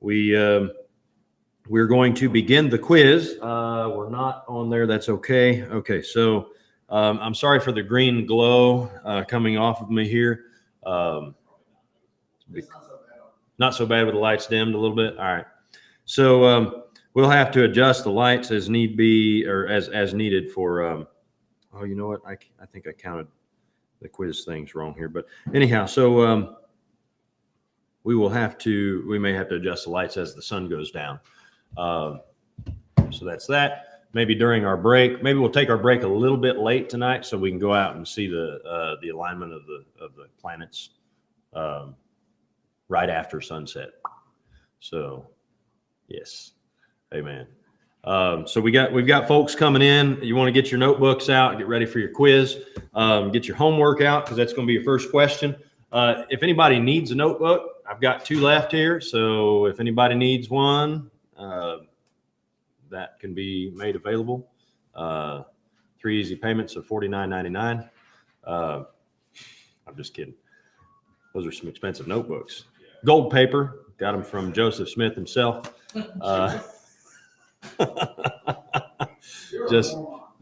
we're going to begin the quiz. We're not on there. That's okay. Okay, so I'm sorry for the green glow coming off of me here. Not so bad with the lights dimmed a little bit. All right. So we'll have to adjust the lights as need be, or as needed for. Oh, you know what? I think I counted the quiz things wrong here. But anyhow, so we may have to adjust the lights as the sun goes down. So that's that. Maybe during our break, maybe we'll take our break a little bit late tonight so we can go out and see the alignment of the planets right after sunset. So yes, amen. So we've got folks coming in. You want to get your notebooks out, get ready for your quiz, get your homework out because that's going to be your first question. If anybody needs a notebook, I've got 2 left here. So if anybody needs one, that can be made available. 3 easy payments of $49.99. I'm just kidding. Those are some expensive notebooks. Gold paper, got them from Joseph Smith himself.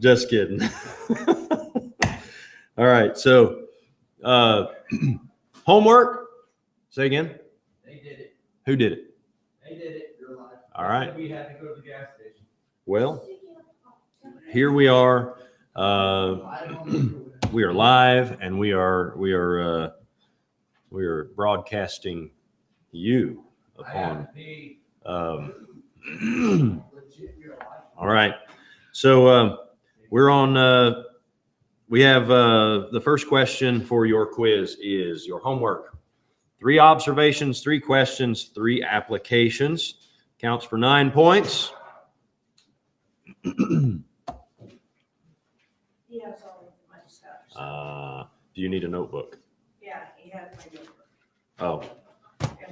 Just kidding. All right, so homework. Say again. They did it. Who did it? They did it. You're alive. All right. We had to go to the gas station. Well, here we are. We are live, and we are broadcasting you upon. All right. So we're on. We have the first question for your quiz is your homework. 3 observations, 3 questions, 3 applications. Counts for 9 points. He has all of my stuff. Do you need a notebook? Yeah, he has my notebook. Oh,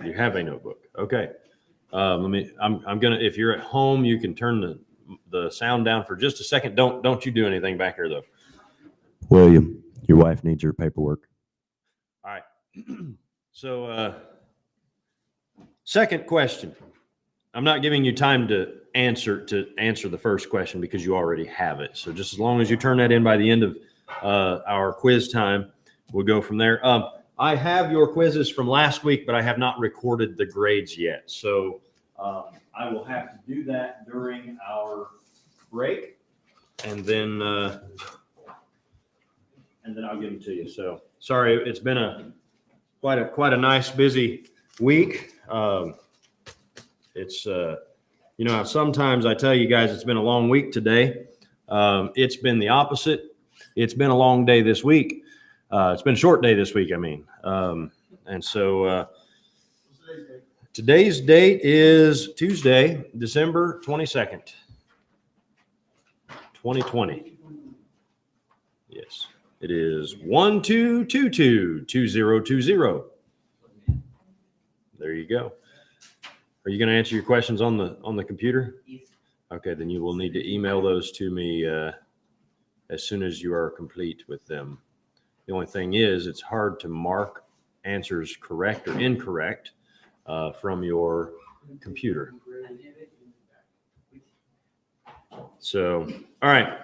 you have a notebook. Okay. I'm gonna. If you're at home, you can turn the sound down for just a second. Don't you do anything back here though. William, your wife needs your paperwork. All right. So, second question. I'm not giving you time to answer the first question because you already have it. So just as long as you turn that in by the end of our quiz time, we'll go from there. I have your quizzes from last week, but I have not recorded the grades yet. So I will have to do that during our break, and then I'll give them to you. So sorry, it's been quite a nice busy week. It's sometimes I tell you guys it's been a long week today. It's been the opposite. It's been a long day this week. It's been a short day this week, I mean. And so today's date is Tuesday, December 22nd, 2020. Yes, it is 12222020. There you go. Are you going to answer your questions on the computer? Okay, then you will need to email those to me as soon as you are complete with them. The only thing is, it's hard to mark answers correct or incorrect from your computer. So, all right.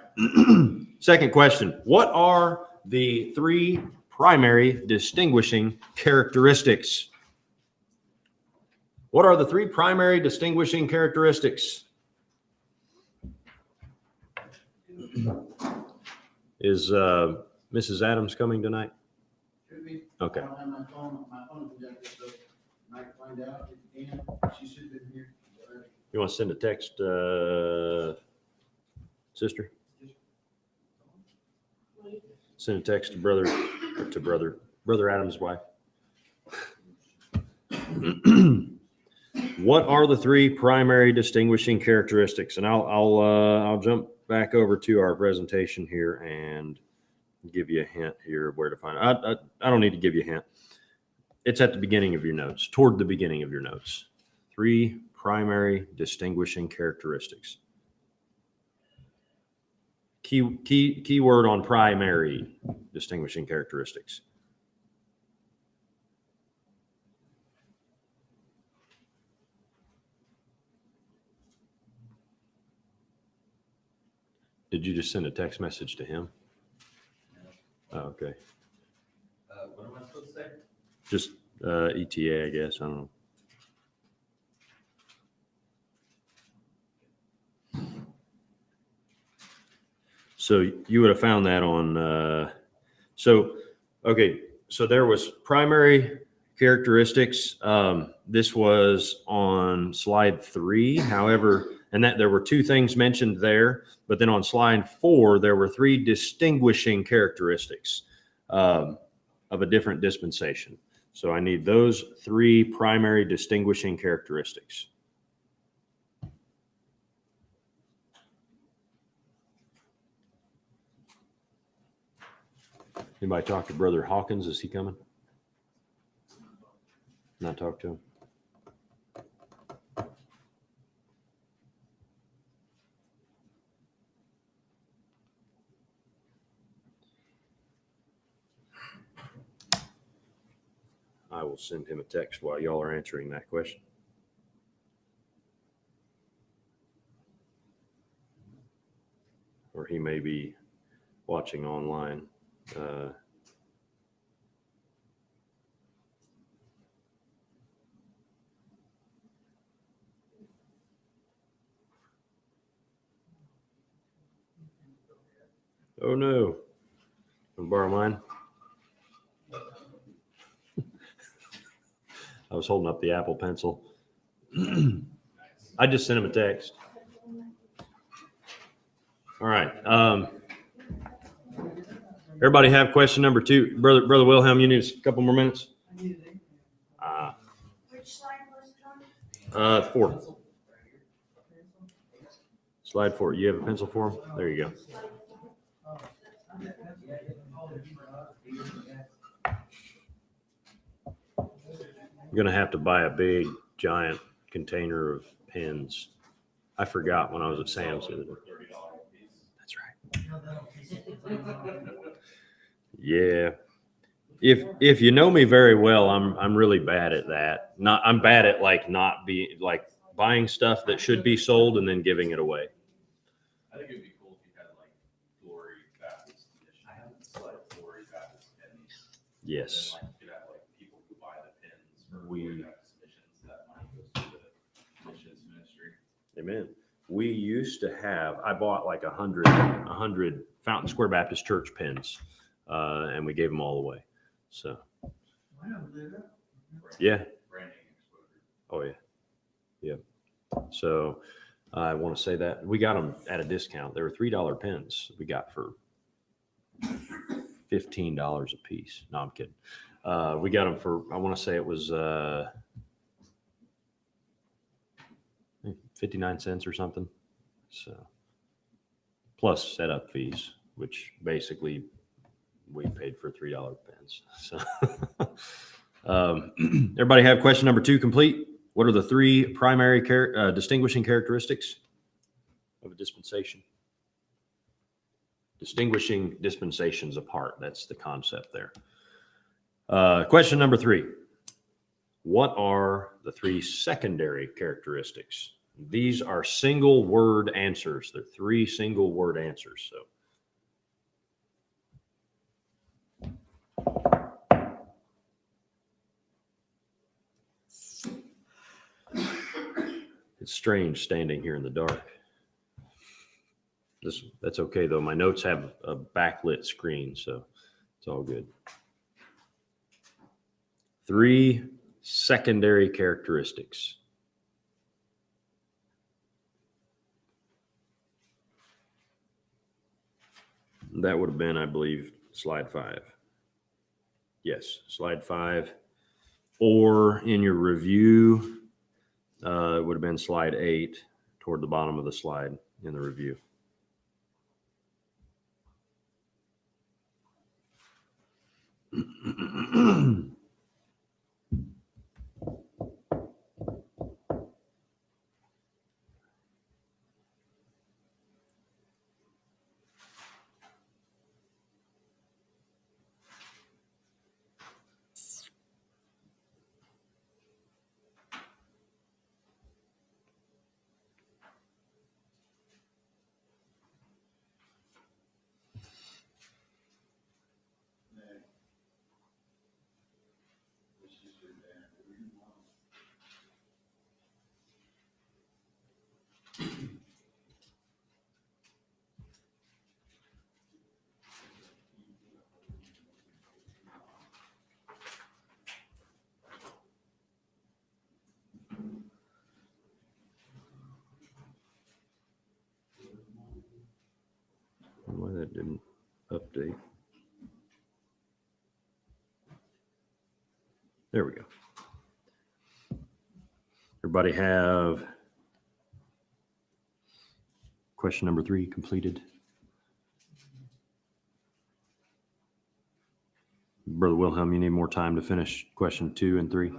Second question. What are the 3 primary distinguishing characteristics? What are the 3 primary distinguishing characteristics? Is Mrs. Adams coming tonight? Should be. Okay. I don't have my phone. My phone is connected, so I might find out if you can. She should have been here. You want to send a text, sister? Send a text to brother Adams' wife. What are the 3 primary distinguishing characteristics? And I'll jump back over to our presentation here and give you a hint here of where to find it. I don't need to give you a hint. It's at the beginning of your notes, toward the beginning of your notes. 3 primary distinguishing characteristics. Key word on primary distinguishing characteristics. Did you just send a text message to him? Oh, okay. What am I supposed to say? Just ETA, I guess. I don't know. So you would have found that on, okay. So there was primary characteristics. This was on slide 3. However, and that there were 2 things mentioned there, but then on slide 4, there were 3 distinguishing characteristics of a different dispensation. So I need those 3 primary distinguishing characteristics. Anybody talk to Brother Hawkins? Is he coming? Not talk to him. I will send him a text while y'all are answering that question. Or he may be watching online. Oh no. Wanna borrow mine? I was holding up the Apple Pencil. I just sent him a text. All right. Everybody have question number 2? Brother Wilhelm, you need a couple more minutes? Which slide was it on? 4. Slide 4. You have a pencil for him? There you go. I'm going to have to buy a big, giant container of pens. I forgot when I was at Sam's the other day. That's right. Yeah. If you know me very well, I'm really bad at that. I'm bad at not buying stuff that should be sold and then giving it away. I think it'd be cool if you had like Glory Baptist edition. I have slide Glory Baptist pens. Yes. And then, like, you could have like people who buy the pens for Glory Baptist missions. That money goes to the missions ministry. Amen. We used to have, I bought like 100 Fountain Square Baptist Church pens, and we gave them all away. So, yeah. Branding exposure. Oh, yeah. Yeah. So I want to say that we got them at a discount. They were $3 pens we got for $15 a piece. No, I'm kidding. We got them for, I want to say it was 59 cents or something. So plus setup fees, which basically we paid for $3 pens. So everybody have question number 2 complete? What are the 3 primary distinguishing characteristics of a dispensation? Distinguishing dispensations apart. That's the concept there. Question number 3. What are the 3 secondary characteristics? These are single word answers. They're 3 single word answers. So it's strange standing here in the dark. That's okay though. My notes have a backlit screen, so it's all good. 3 secondary characteristics. That would have been, I believe, slide 5. Yes, slide 5. Or in your review, it would have been slide 8 toward the bottom of the slide in the review. update. There we go. Everybody have question number 3 completed? Brother Wilhelm, you need more time to finish question 2 and 3?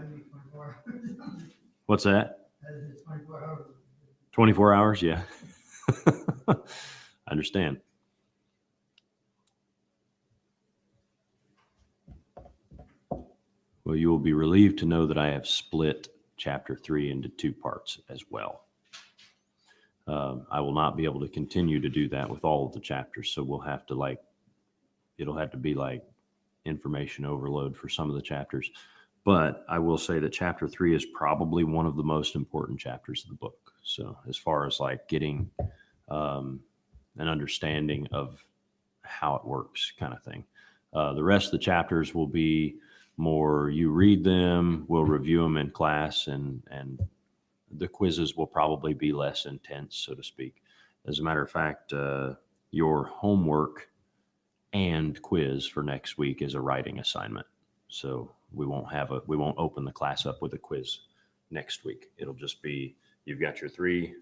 What's that? 24 hours. 24 hours? Yeah. I understand. Well, you will be relieved to know that I have split chapter 3 into 2 parts as well. I will not be able to continue to do that with all of the chapters, so we'll have to it'll have to be like information overload for some of the chapters. But I will say that chapter 3 is probably one of the most important chapters of the book. So as far as like getting an understanding of how it works kind of thing. The rest of the chapters will be more, you read them, we'll review them in class, and the quizzes will probably be less intense, so to speak. As a matter of fact, your homework and quiz for next week is a writing assignment. So we won't open the class up with a quiz next week. It'll just be, you've got your 3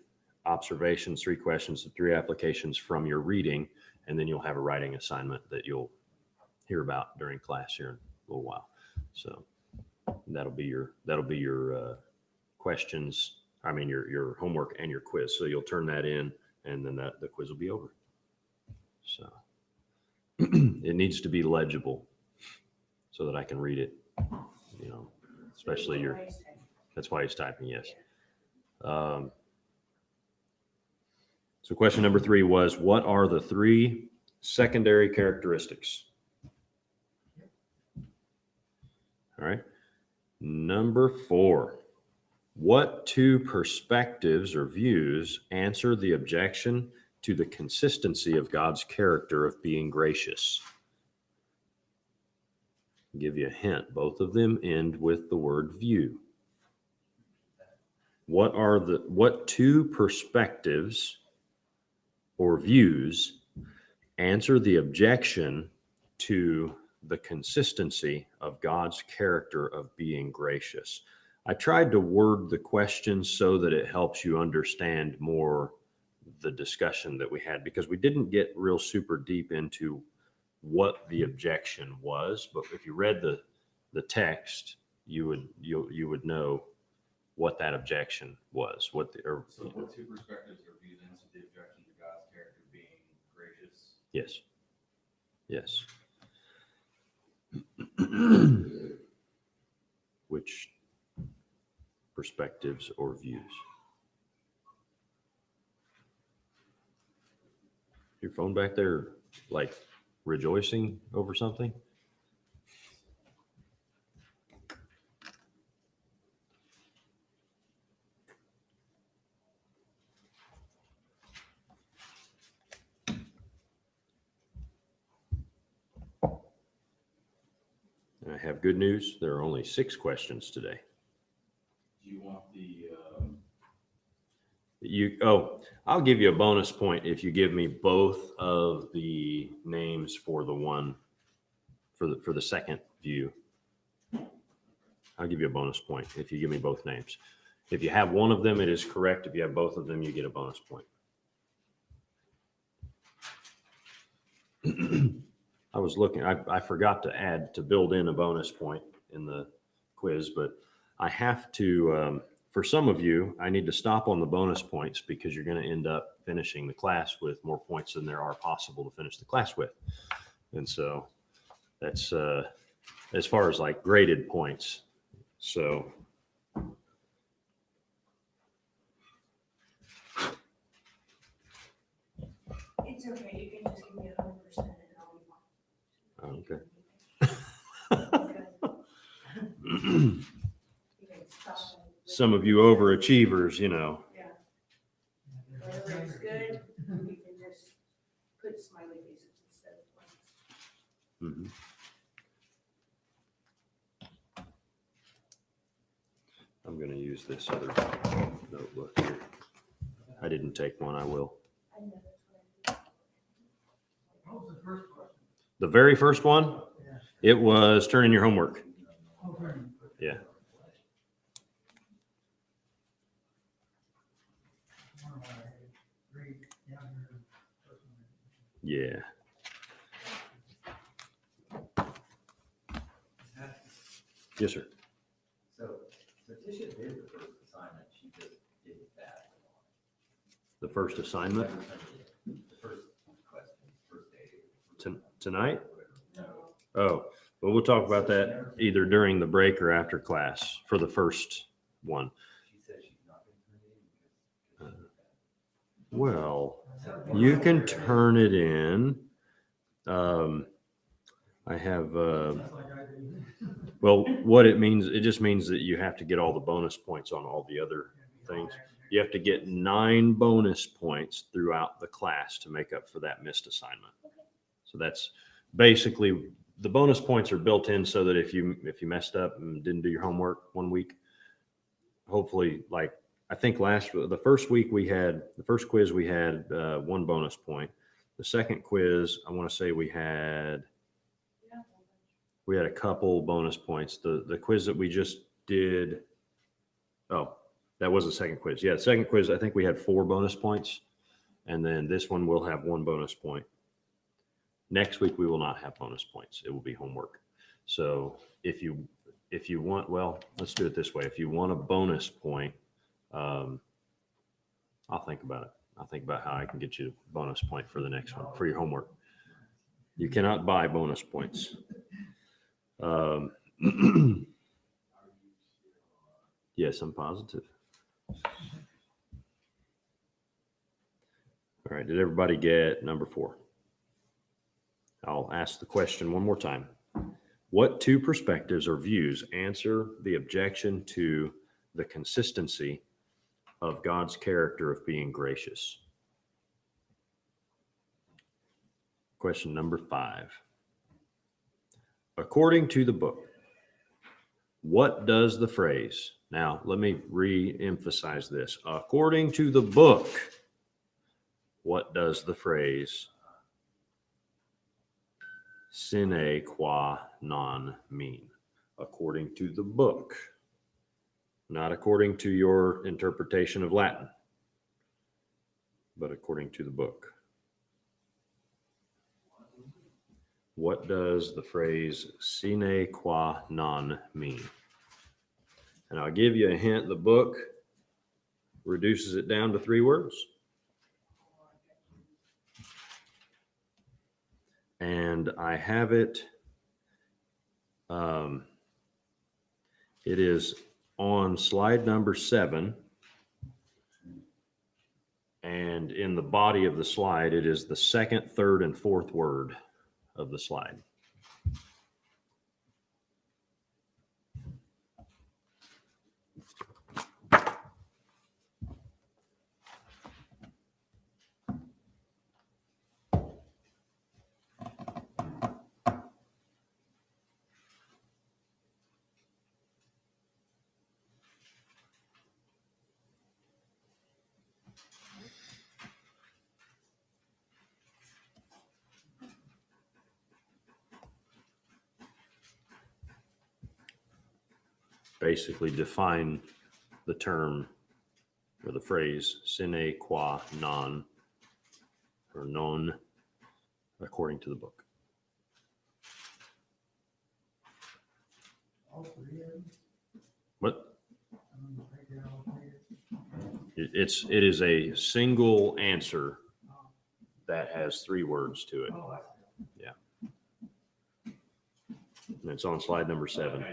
observations, 3 questions, and 3 applications from your reading, and then you'll have a writing assignment that you'll hear about during class here in a little while. So that'll be your questions. I mean, your homework and your quiz. So you'll turn that in, and then the quiz will be over. So it needs to be legible so that I can read it, especially that's why he's typing, yes. So question number 3 was, what are the 3 secondary characteristics? All right. Number 4, what 2 perspectives or views answer the objection to the consistency of God's character of being gracious? I'll give you a hint. Both of them end with the word view. What 2 perspectives or views answer the objection to the consistency of God's character of being gracious? I tried to word the question so that it helps you understand more the discussion that we had, because we didn't get real super deep into what the objection was. But if you read the text, you would know what that objection was. So what 2 perspectives or views answer the objection to God's character being gracious? Yes. Yes. Which perspectives or views? Your phone back there, like rejoicing over something? And I have good news. There are only 6 questions today. Do you want I'll give you a bonus point if you give me both of the names for the one for the second view. I'll give you a bonus point if you give me both names. If you have one of them, it is correct. If you have both of them, you get a bonus point. I was looking, I forgot to build in a bonus point in the quiz, but I have to, for some of you, I need to stop on the bonus points because you're going to end up finishing the class with more points than there are possible to finish the class with. And so that's as far as like graded points. So It's okay, you can just give me 100% and I'll be fine. okay. You can stop and- Some of you overachievers, Yeah. Whatever is good, we can just put smiley faces instead of ones. Mhm. I'm going to use this other notebook here. I didn't take one. I will. I know that's what I do. What was the first question? The very first one, it was turn in your homework. Yeah. Yeah. Yes, sir. So Tisha did the first assignment, she just did that. The first assignment The first question, first day. tonight. No, Oh, well, we'll talk about that either during the break or after class for the first one. she said she's not gonna turn it in because. Well, you can turn it in. I have, well, what it means, it just means that you have to get all the bonus points on all the other things. You have to get 9 bonus points throughout the class to make up for that missed assignment. So that's basically, the bonus points are built in so that if you messed up and didn't do your homework one week, hopefully, like, I think the first quiz we had 1 bonus point. The second quiz, I want to say we had a couple bonus points. The quiz that we just did, oh, that was the second quiz. Yeah, the second quiz, I think we had 4 bonus points. And then this one will have 1 bonus point. Next week, we will not have bonus points. It will be homework. So if you want, well, let's do it this way. If you want a bonus point, I'll think about it. I'll think about how I can get you a bonus point for the next one, for your homework. You cannot buy bonus points. Yes, I'm positive. All right, did everybody get number 4? I'll ask the question one more time. What 2 perspectives or views answer the objection to the consistency of God's character of being gracious? Question number 5. According to the book, what does the phrase, now let me re-emphasize this. According to the book, what does the phrase sine qua non mean? According to the book, not according to your interpretation of Latin, but according to the book. What does the phrase sine qua non mean? And I'll give you a hint. The book reduces it down to 3 words. And I have it. It is on slide number 7. And in the body of the slide, it is the 2nd, 3rd, and 4th word of the slide. Basically define the term or the phrase sine qua non or non according to the book. What? It is a single answer that has 3 words to it. Yeah. And it's on slide number 7.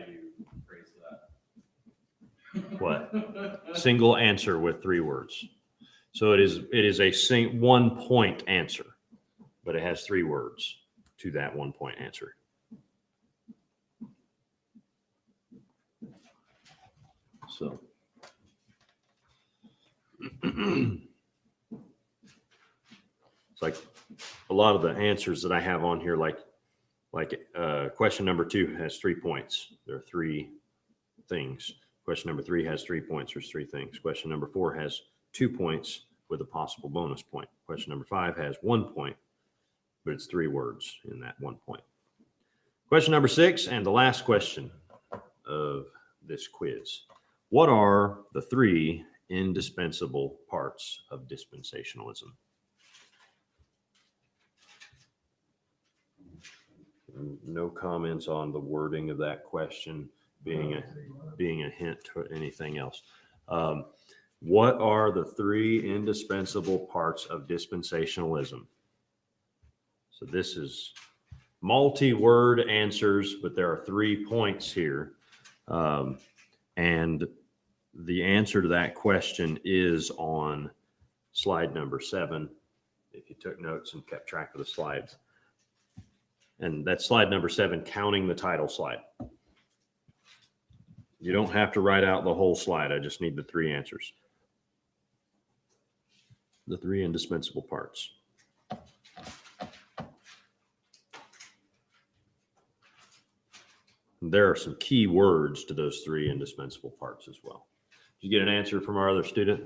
What? Single answer with 3 words. So it is a 1 point answer, but it has 3 words to that 1 point answer. So it's like a lot of the answers that I have on here, like question number 2 has 3 points. There are 3 things. Question number 3 has 3 points. There's 3 things. Question number 4 has 2 points with a possible bonus point. Question number 5 has 1 point, but it's 3 words in that one point. Question number 6, and the last question of this quiz. What are the 3 indispensable parts of dispensationalism? No comments on the wording of that question being a hint to anything else. What are the 3 indispensable parts of dispensationalism? So this is multi-word answers, but there are 3 points here. And the answer to that question is on slide number 7, if you took notes and kept track of the slides. And that's slide number 7, counting the title slide. You don't have to write out the whole slide. I just need the 3 answers. The 3 indispensable parts. There are some key words to those 3 indispensable parts as well. Did you get an answer from our other student?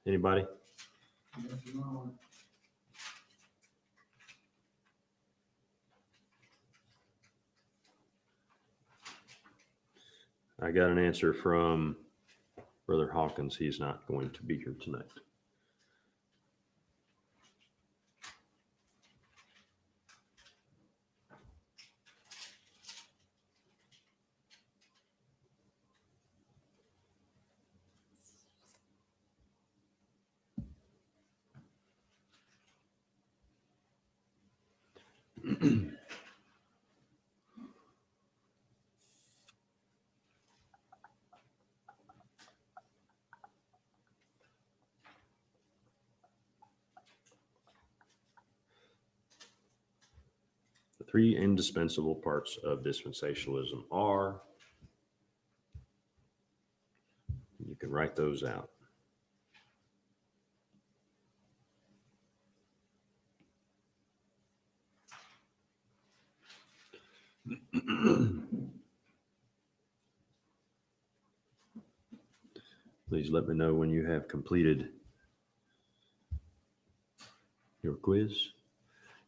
Anybody? I got an answer from Brother Hawkins. He's not going to be here tonight. The 3 indispensable parts of dispensationalism are, you can write those out. Please let me know when you have completed your quiz.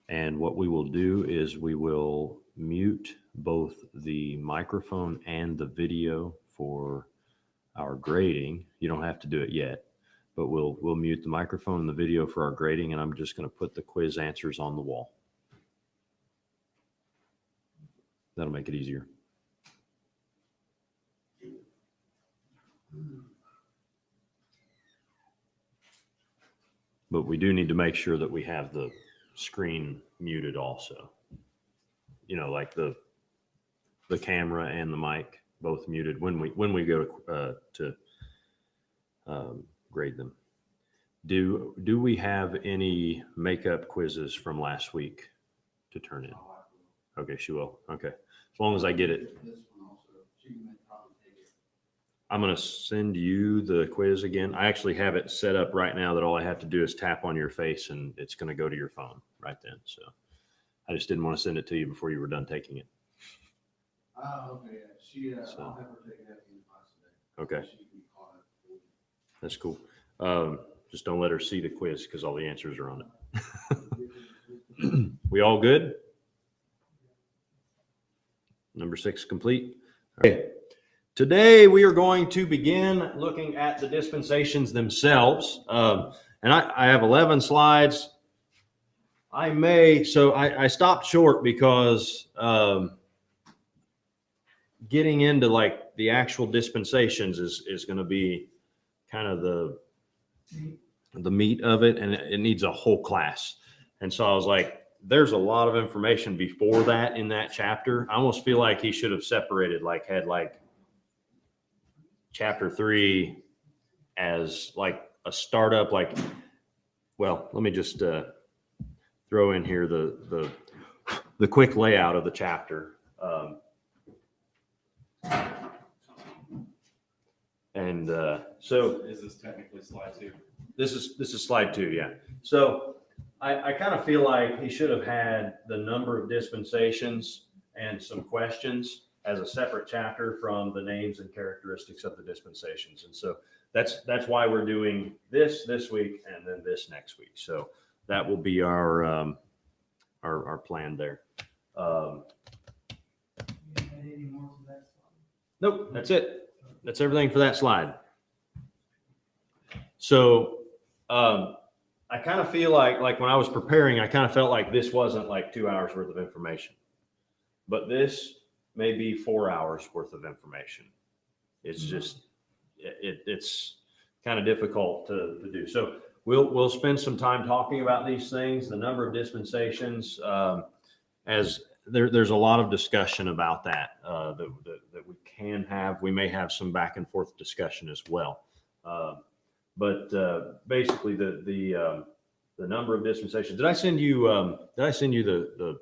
And what we will do is we will mute both the microphone and the video for our grading. You don't have to do it yet, but we'll mute the microphone and the video for our grading, and I'm just going to put the quiz answers on the wall. That'll make it easier. But we do need to make sure that we have the screen muted also. You know, like the camera and the mic both muted when we go to grade them. Do we have any makeup quizzes from last week to turn in? Okay, she will. Okay, as long as I get it. This one also, she may probably take it. I'm going to send you the quiz again. I actually have it set up right now that all I have to do is tap on your face and it's going to go to your phone right then. So I just didn't want to send it to you before you were done taking it. Oh, okay, yeah, I'll have her take it at the end of class today. Okay, She can be caught up. that's cool. Just don't let her see the quiz because all the answers are on it. We all good? Number 6 complete. Okay. Today we are going to begin looking at the dispensations themselves. And I have 11 slides. I stopped short because getting into like the actual dispensations is going to be kind of the meat of it, and it needs a whole class. And so I was like, there's a lot of information before that in that chapter. I almost feel like he should have separated, had chapter 3 as like a startup, well, let me just throw in here the quick layout of the chapter. So Is this technically slide 2? this is slide 2, yeah. So I kind of feel like he should have had the number of dispensations and some questions as a separate chapter from the names and characteristics of the dispensations. And so that's why we're doing this week and then this next week. So that will be our plan there. Nope, that's it. That's everything for that slide. So I kind of feel like when I was preparing, I kind of felt like this wasn't like 2 hours worth of information, but this may be 4 hours worth of information. It's just, it's kind of difficult to do. So we'll spend some time talking about these things, the number of dispensations, as there's a lot of discussion about that, that we can have. We may have some back and forth discussion as well. But basically the number of dispensations. Did I send you the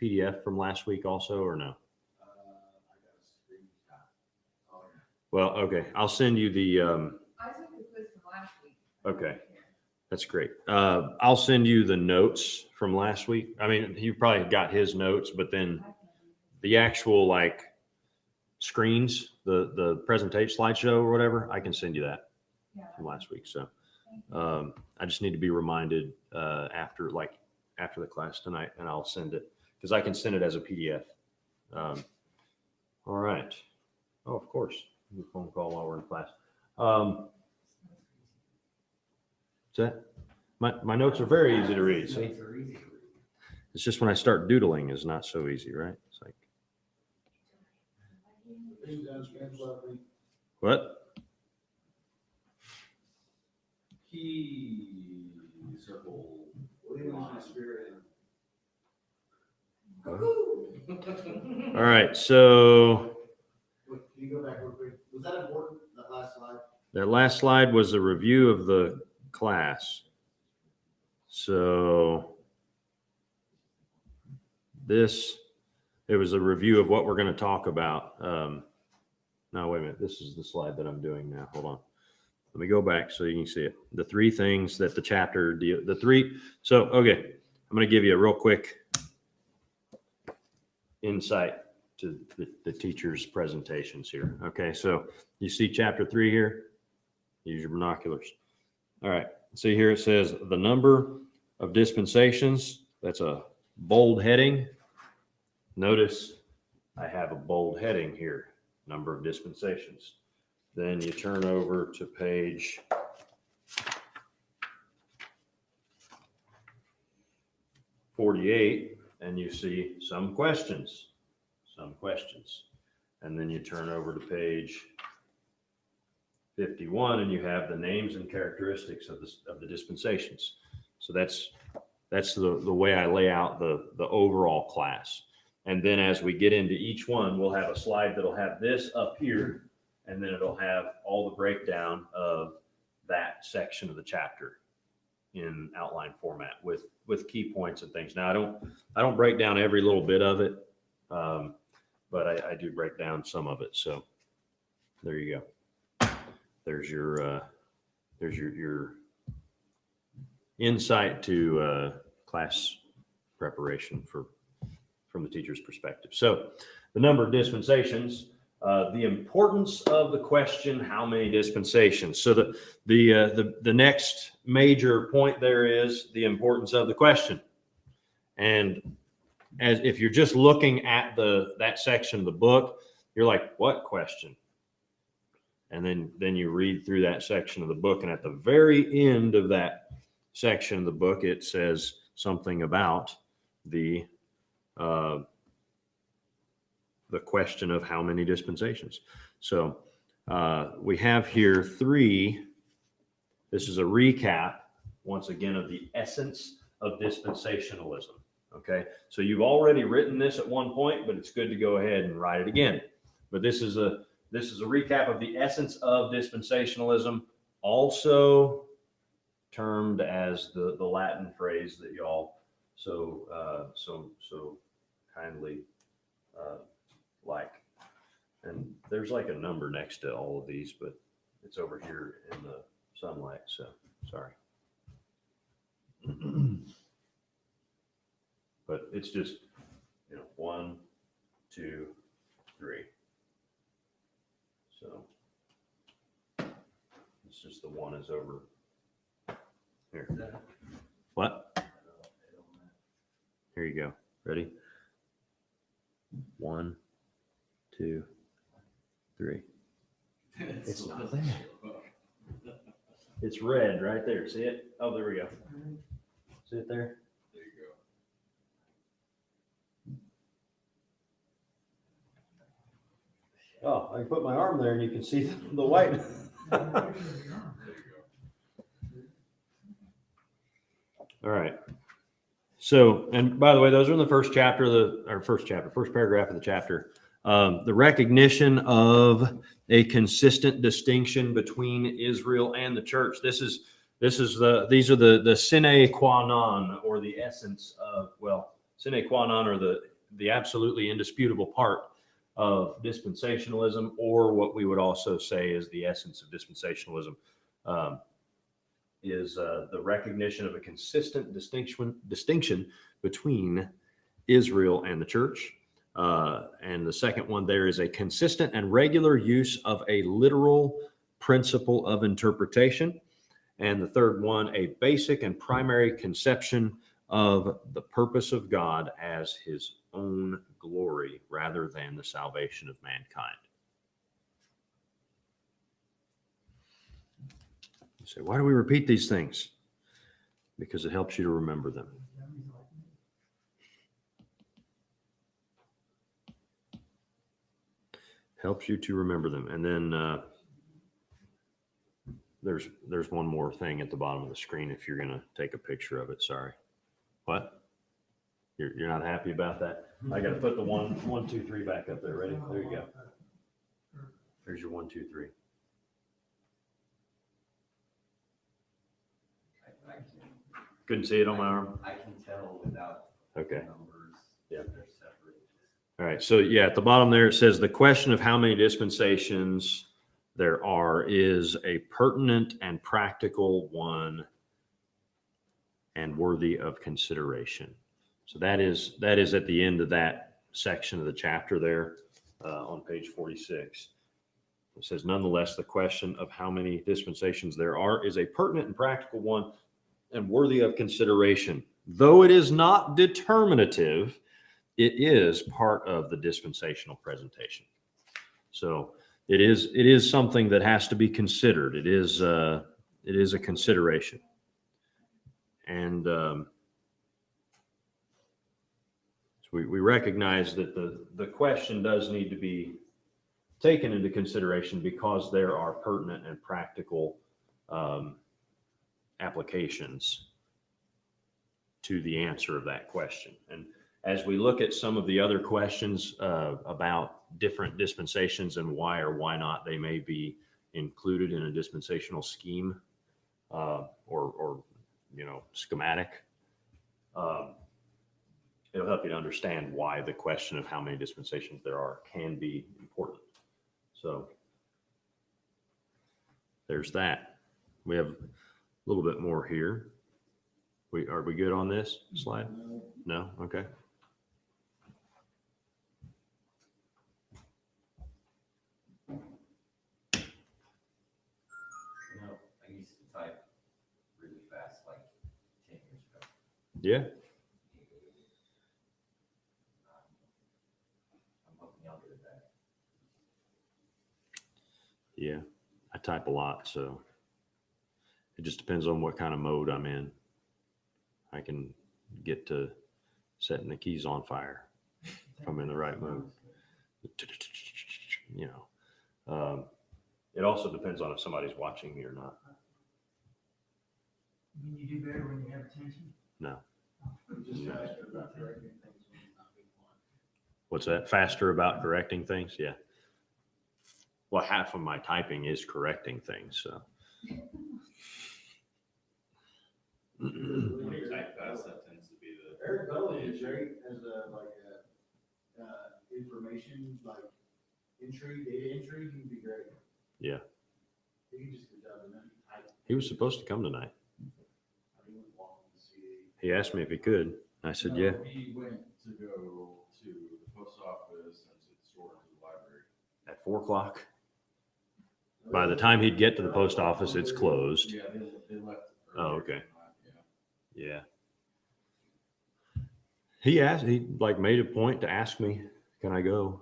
PDF from last week also, or no? Well, okay. I'll send you the, I took the quiz from last week. okay. That's great. I'll send you the notes from last week. I mean, you probably got his notes, but then the actual like screens, the presentation slideshow or whatever, I can send you that from last week. So I just need to be reminded after the class tonight, and I'll send it because I can send it as a PDF. All right. Oh, of course. Phone call while we're in class. That my notes are very easy to read. See, it's just when I start doodling is not so easy, right? It's like what? Key circle. All right, so Wait, can you go back real quick? Was that important, that last slide? that last slide was a review of the class. So it was a review of what we're going to talk about. No, wait a minute. This is the slide that I'm doing now. Hold on. Let me go back so you can see it. The three things that the chapter So, okay, I'm going to give you a real quick insight to the teacher's presentations here. Okay, so you see chapter 3 here? Use your binoculars. All right, see here it says the number of dispensations. That's a bold heading. Notice I have a bold heading here, number of dispensations. Then you turn over to page 48 and you see some questions. And then you turn over to page 51 and you have the names and characteristics of the dispensations. So that's the way I lay out the overall class. And then as we get into each one, we'll have a slide that'll have this up here, and then it'll have all the breakdown of that section of the chapter in outline format with key points and things. Now I don't break down every little bit of it, but I do break down some of it. So there you go. There's your insight to class preparation from the teacher's perspective. So the number of dispensations, the importance of the question, how many dispensations? So the next major point there is the importance of the question. And as if you're just looking at that section of the book, you're like, what question? And then you read through that section of the book, and at the very end of that section of the book, it says something about the question of how many dispensations. So we have here 3. This is a recap, once again, of the essence of dispensationalism. Okay, so you've already written this at one point, but it's good to go ahead and write it again. But this is a recap of the essence of dispensationalism, also termed as the Latin phrase that y'all so kindly like. And there's like a number next to all of these, but it's over here in the sunlight, so sorry. But it's just, 1, 2, 3. So it's just the one is over here. What? Here you go. Ready? 1, 2, 3. It's not there. It's red right there. See it? Oh, there we go. See it there? There you go. Oh, I can put my arm there and you can see the white. There you go. All right. So, and by the way, those are in the first chapter, first paragraph of the chapter. The recognition of a consistent distinction between Israel and the church. These are the sine qua non, or the essence of, well, sine qua non, or the absolutely indisputable part of dispensationalism, or what we would also say is the essence of dispensationalism, is the recognition of a consistent distinction between Israel and the church. And the second one there is a consistent and regular use of a literal principle of interpretation. And the third one, a basic and primary conception of the purpose of God as his own glory rather than the salvation of mankind. You say, why do we repeat these things? Because it helps you to remember them. Helps you to remember them. And then there's one more thing at the bottom of the screen if you're going to take a picture of it. Sorry. What? You're not happy about that? I got to put the 1, 2, 3 back up there. Ready? There you go. There's your 1, 2, 3. I can, Couldn't see it on my arm. I can tell without Okay. numbers. Yeah. They're separate. All right. So yeah, at the bottom there, it says the question of how many dispensations there are is a pertinent and practical one and worthy of consideration. So that is at the end of that section of the chapter there on page 46. It says, nonetheless, the question of how many dispensations there are is a pertinent and practical one and worthy of consideration. Though it is not determinative, it is part of the dispensational presentation. So it is something that has to be considered. It is a consideration. And so we recognize that the question does need to be taken into consideration because there are pertinent and practical applications to the answer of that question. And as we look at some of the other questions about different dispensations and why or why not they may be included in a dispensational scheme or schematic, it'll help you to understand why the question of how many dispensations there are can be important. So there's that. We have a little bit more here. Are we good on this slide? No? Okay. I used to type really fast like 10 years ago. Yeah. I'm hoping y'all do it better. Yeah. I type a lot, so it just depends on what kind of mode I'm in. I can get to setting the keys on fire if I'm in the right mode. It also depends on if somebody's watching me or not. You mean you do better when you have attention? No. Just faster about correcting things when it's not being fun. What's that? Faster about correcting things? Yeah. Well, half of my typing is correcting things, so. When you type fast, that tends to be the. Eric Belly is great as information, like data entry, he'd be great. Yeah. He can just get done and then type. He was supposed to come tonight. He went walking to see. He asked me if he could. I said, yeah. No, he went to go to the post office and to the store and to the library. At 4 o'clock. By the time he'd get to the post office, it's closed. Yeah, they left. Oh, earlier okay. than that, yeah. Yeah. He like made a point to ask me, can I go?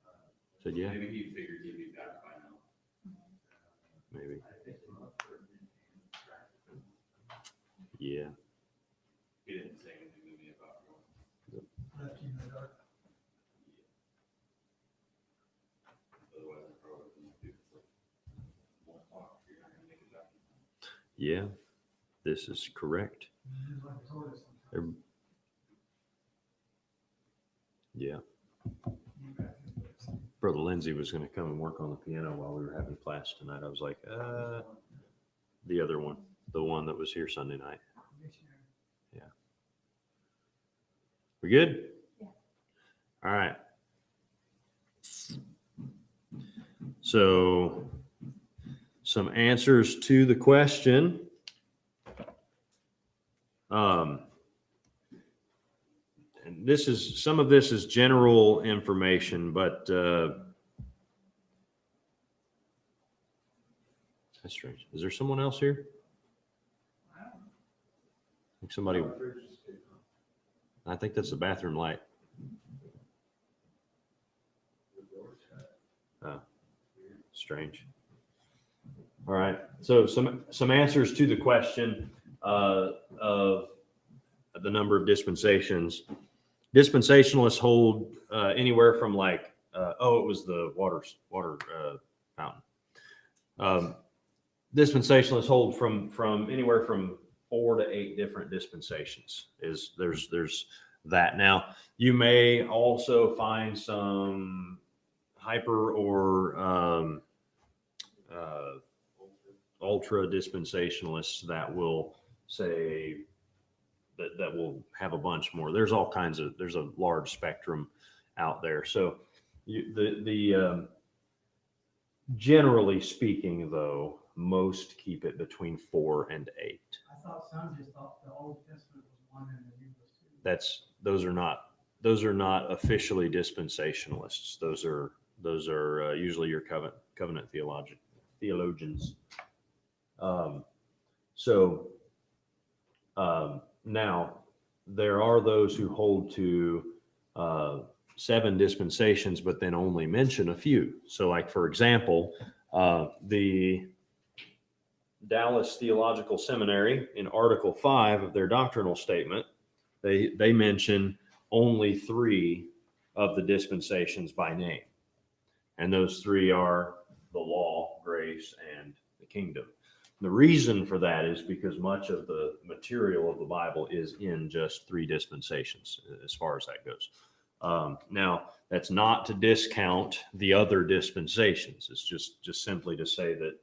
I said, yeah, Maybe he figured he'd be back by now. maybe. Yeah. He didn't say anything to me about going. Left you in the dark. Otherwise, I probably wouldn't do it. It's like 1 o'clock, you're not gonna make it back. Yeah, this is correct. You just like a tortoise sometimes. Yeah. You got it. Brother Lindsay was going to come and work on the piano while we were having class tonight. I was like, the other one, the one that was here Sunday night. Missionary. We good? Yeah. All right. So, some answers to the question. And some of this is general information, but that's strange. Is there someone else here? Like somebody. I think that's the bathroom light. Oh, strange. All right. So some answers to the question of the number of dispensations. Dispensationalists hold anywhere from like it was the water fountain. Dispensationalists hold from anywhere from 4 to 8 different dispensations. There's that. Now you may also find some hyper or ultra dispensationalists that will say that will have a bunch more. There's a large spectrum out there. So generally speaking, though, most keep it between 4 and 8. I thought some just thought the Old Testament was one and the New was 2. Those are not officially dispensationalists. Those are usually your covenant theologians. Now there are those who hold to 7 dispensations, but then only mention a few. So, like for example, the Dallas Theological Seminary in Article 5 of their doctrinal statement, they mention only 3 of the dispensations by name. And those 3 are the law, grace, and the kingdom. The reason for that is because much of the material of the Bible is in just 3 dispensations, as far as that goes. Now, that's not to discount the other dispensations. It's just simply to say that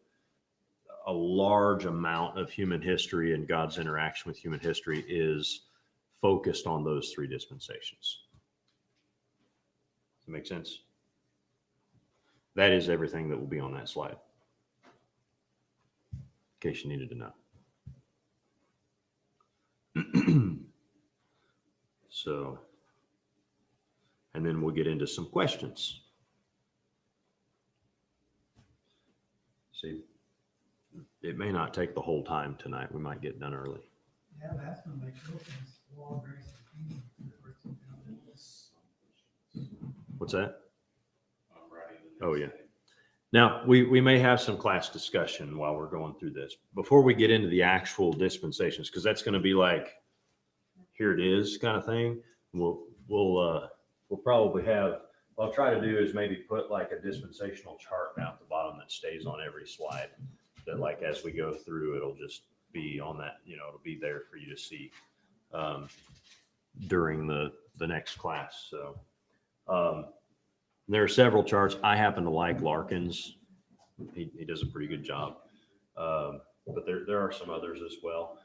a large amount of human history and God's interaction with human history is focused on those 3 dispensations. Does that make sense? That is everything that will be on that slide, in case you needed to know. So, and then we'll get into some questions. See, it may not take the whole time tonight. We might get done early. Yeah, that's gonna make no sense. Law, grace, and kingdom. What's that? I'm writing the Oh, next yeah. day. Now, we may have some class discussion while we're going through this. Before we get into the actual dispensations, because that's going to be like, here it is kind of thing. We'll probably have, what I'll try to do is maybe put like a dispensational chart down at the bottom that stays on every slide. That like as we go through, it'll just be on that, it'll be there for you to see during the next class. So there are several charts. I happen to like Larkin's. He does a pretty good job. But there are some others as well.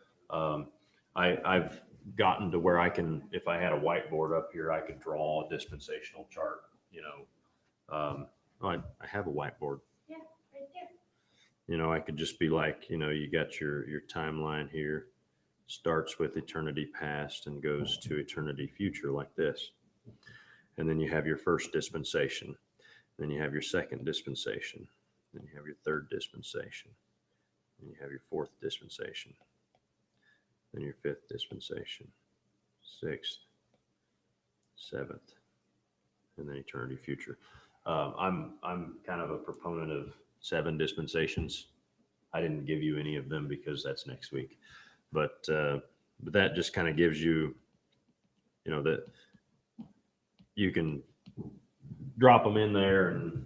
I've gotten to where I can, if I had a whiteboard up here, I could draw a dispensational chart. I have a whiteboard. Yeah, right there. I could just be like, you got your timeline here, starts with eternity past and goes to eternity future like this. And then you have your first dispensation. Then you have your second dispensation. Then you have your third dispensation. Then you have your fourth dispensation. Then your fifth dispensation. 6th, 7th, and then eternity future. I'm kind of a proponent of 7 dispensations. I didn't give you any of them because that's next week, but that just kind of gives you, that you can drop them in there, and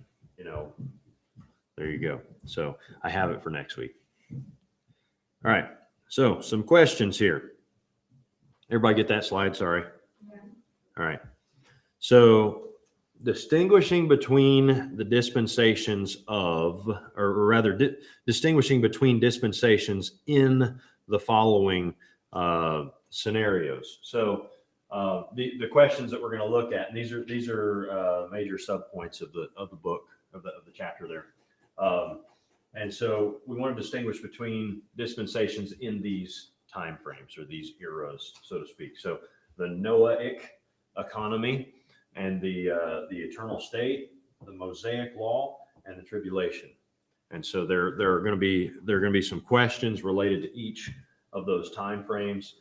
there you go. So I have it for next week. All right. So some questions here. Everybody get that slide? Sorry. Yeah. All right. So distinguishing between the dispensations of, or rather distinguishing between dispensations in the following scenarios. So the questions that we're going to look at, and these are major subpoints of the book, of the chapter there. And so we want to distinguish between dispensations in these time frames, or these eras, so to speak. So the Noahic economy and the eternal state, the Mosaic law, and the tribulation. And so there are going to be some questions related to each of those time frames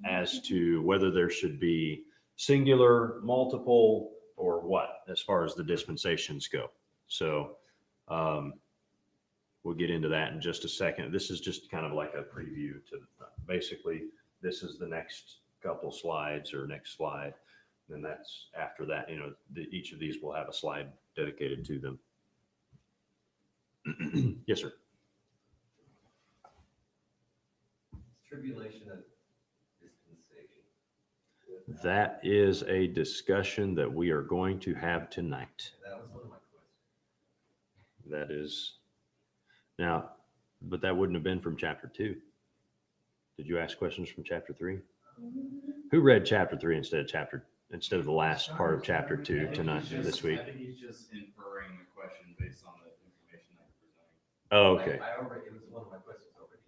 as to whether there should be singular, multiple, or what, as far as the dispensations go. So we'll get into that in just a second. This is just kind of like a preview to basically, this is the next couple slides, or next slide. And that's after that, each of these will have a slide dedicated to them. Yes, sir. Tribulation and dispensation. That is a discussion that we are going to have tonight. That was one of my questions. That is now, but that wouldn't have been from chapter 2. Did you ask questions from chapter 3? Who read chapter 3 instead of the last part of chapter 2 tonight, this week? I think he's just inferring the question based on the information that you're presenting. Oh, okay. I already, it was one of my questions already.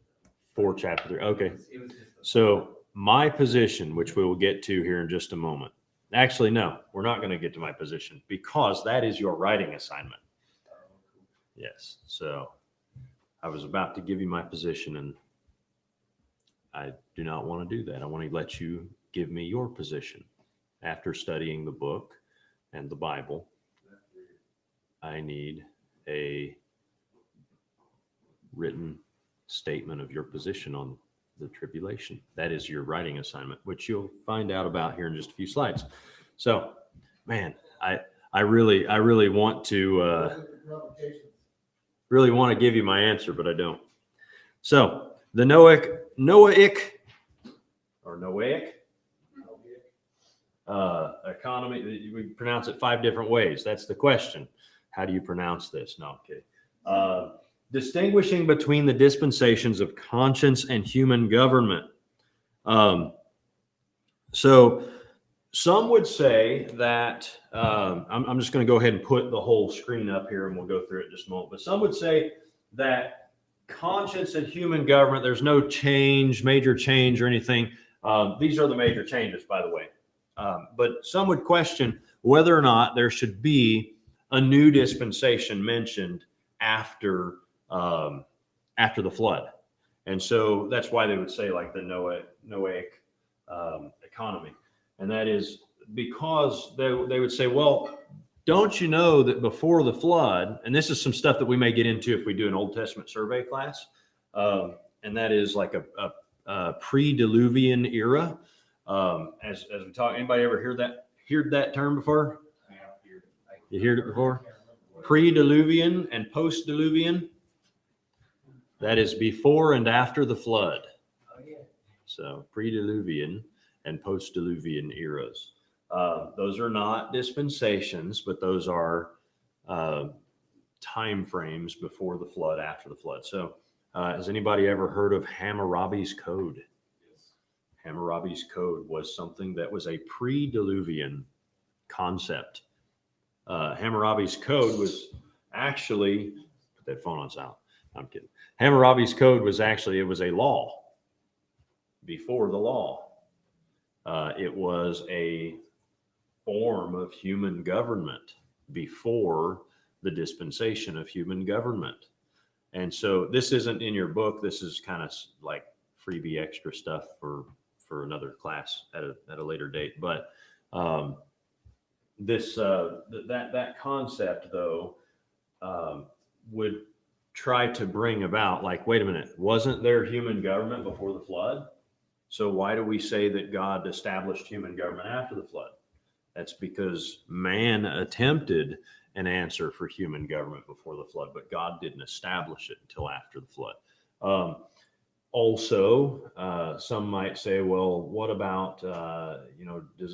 For chapter 3. Okay. It was just So my position, which we will get to here in just a moment. Actually, no, we're not going to get to my position, because that is your writing assignment. Yes. So I was about to give you my position, and I do not want to do that. I want to let you give me your position. After studying the book and the Bible, I need a written statement of your position on the tribulation. That is your writing assignment, which you'll find out about here in just a few slides. So, man, I really want to give you my answer, but I don't. So the Noahic economy, we pronounce it 5 different ways. That's the question. How do you pronounce this? No, okay. Distinguishing between the dispensations of conscience and human government. So some would say that, I'm just going to go ahead and put the whole screen up here, and we'll go through it in just a moment. But some would say that conscience and human government, there's no major change or anything. These are the major changes, by the way. But some would question whether or not there should be a new dispensation mentioned after the flood. And so that's why they would say, like, the Noahic economy. And that is because they would say, well, don't you know that before the flood, and this is some stuff that we may get into if we do an Old Testament survey class, and that is like a pre-Diluvian era. As we talk, anybody ever heard that term before? You heard it before? Pre-Diluvian and post-Diluvian. That is before and after the flood. So pre-Diluvian and post-Diluvian eras. Those are not dispensations, but those are time frames before the flood, after the flood. So has anybody ever heard of Hammurabi's Code? Hammurabi's Code was something that was a pre-Diluvian concept. Hammurabi's Code was actually, put that phone on silent. I'm kidding. Hammurabi's Code was actually, it was a law before the law. It was a form of human government before the dispensation of human government. And so this isn't in your book. This is kind of like freebie extra stuff for for another class at a later date. But that concept, though, would try to bring about, like, wait a minute, wasn't there human government before the flood? So why do we say that God established human government after the flood? That's because man attempted an answer for human government before the flood, but God didn't establish it until after the flood. Also, some might say, well, what about,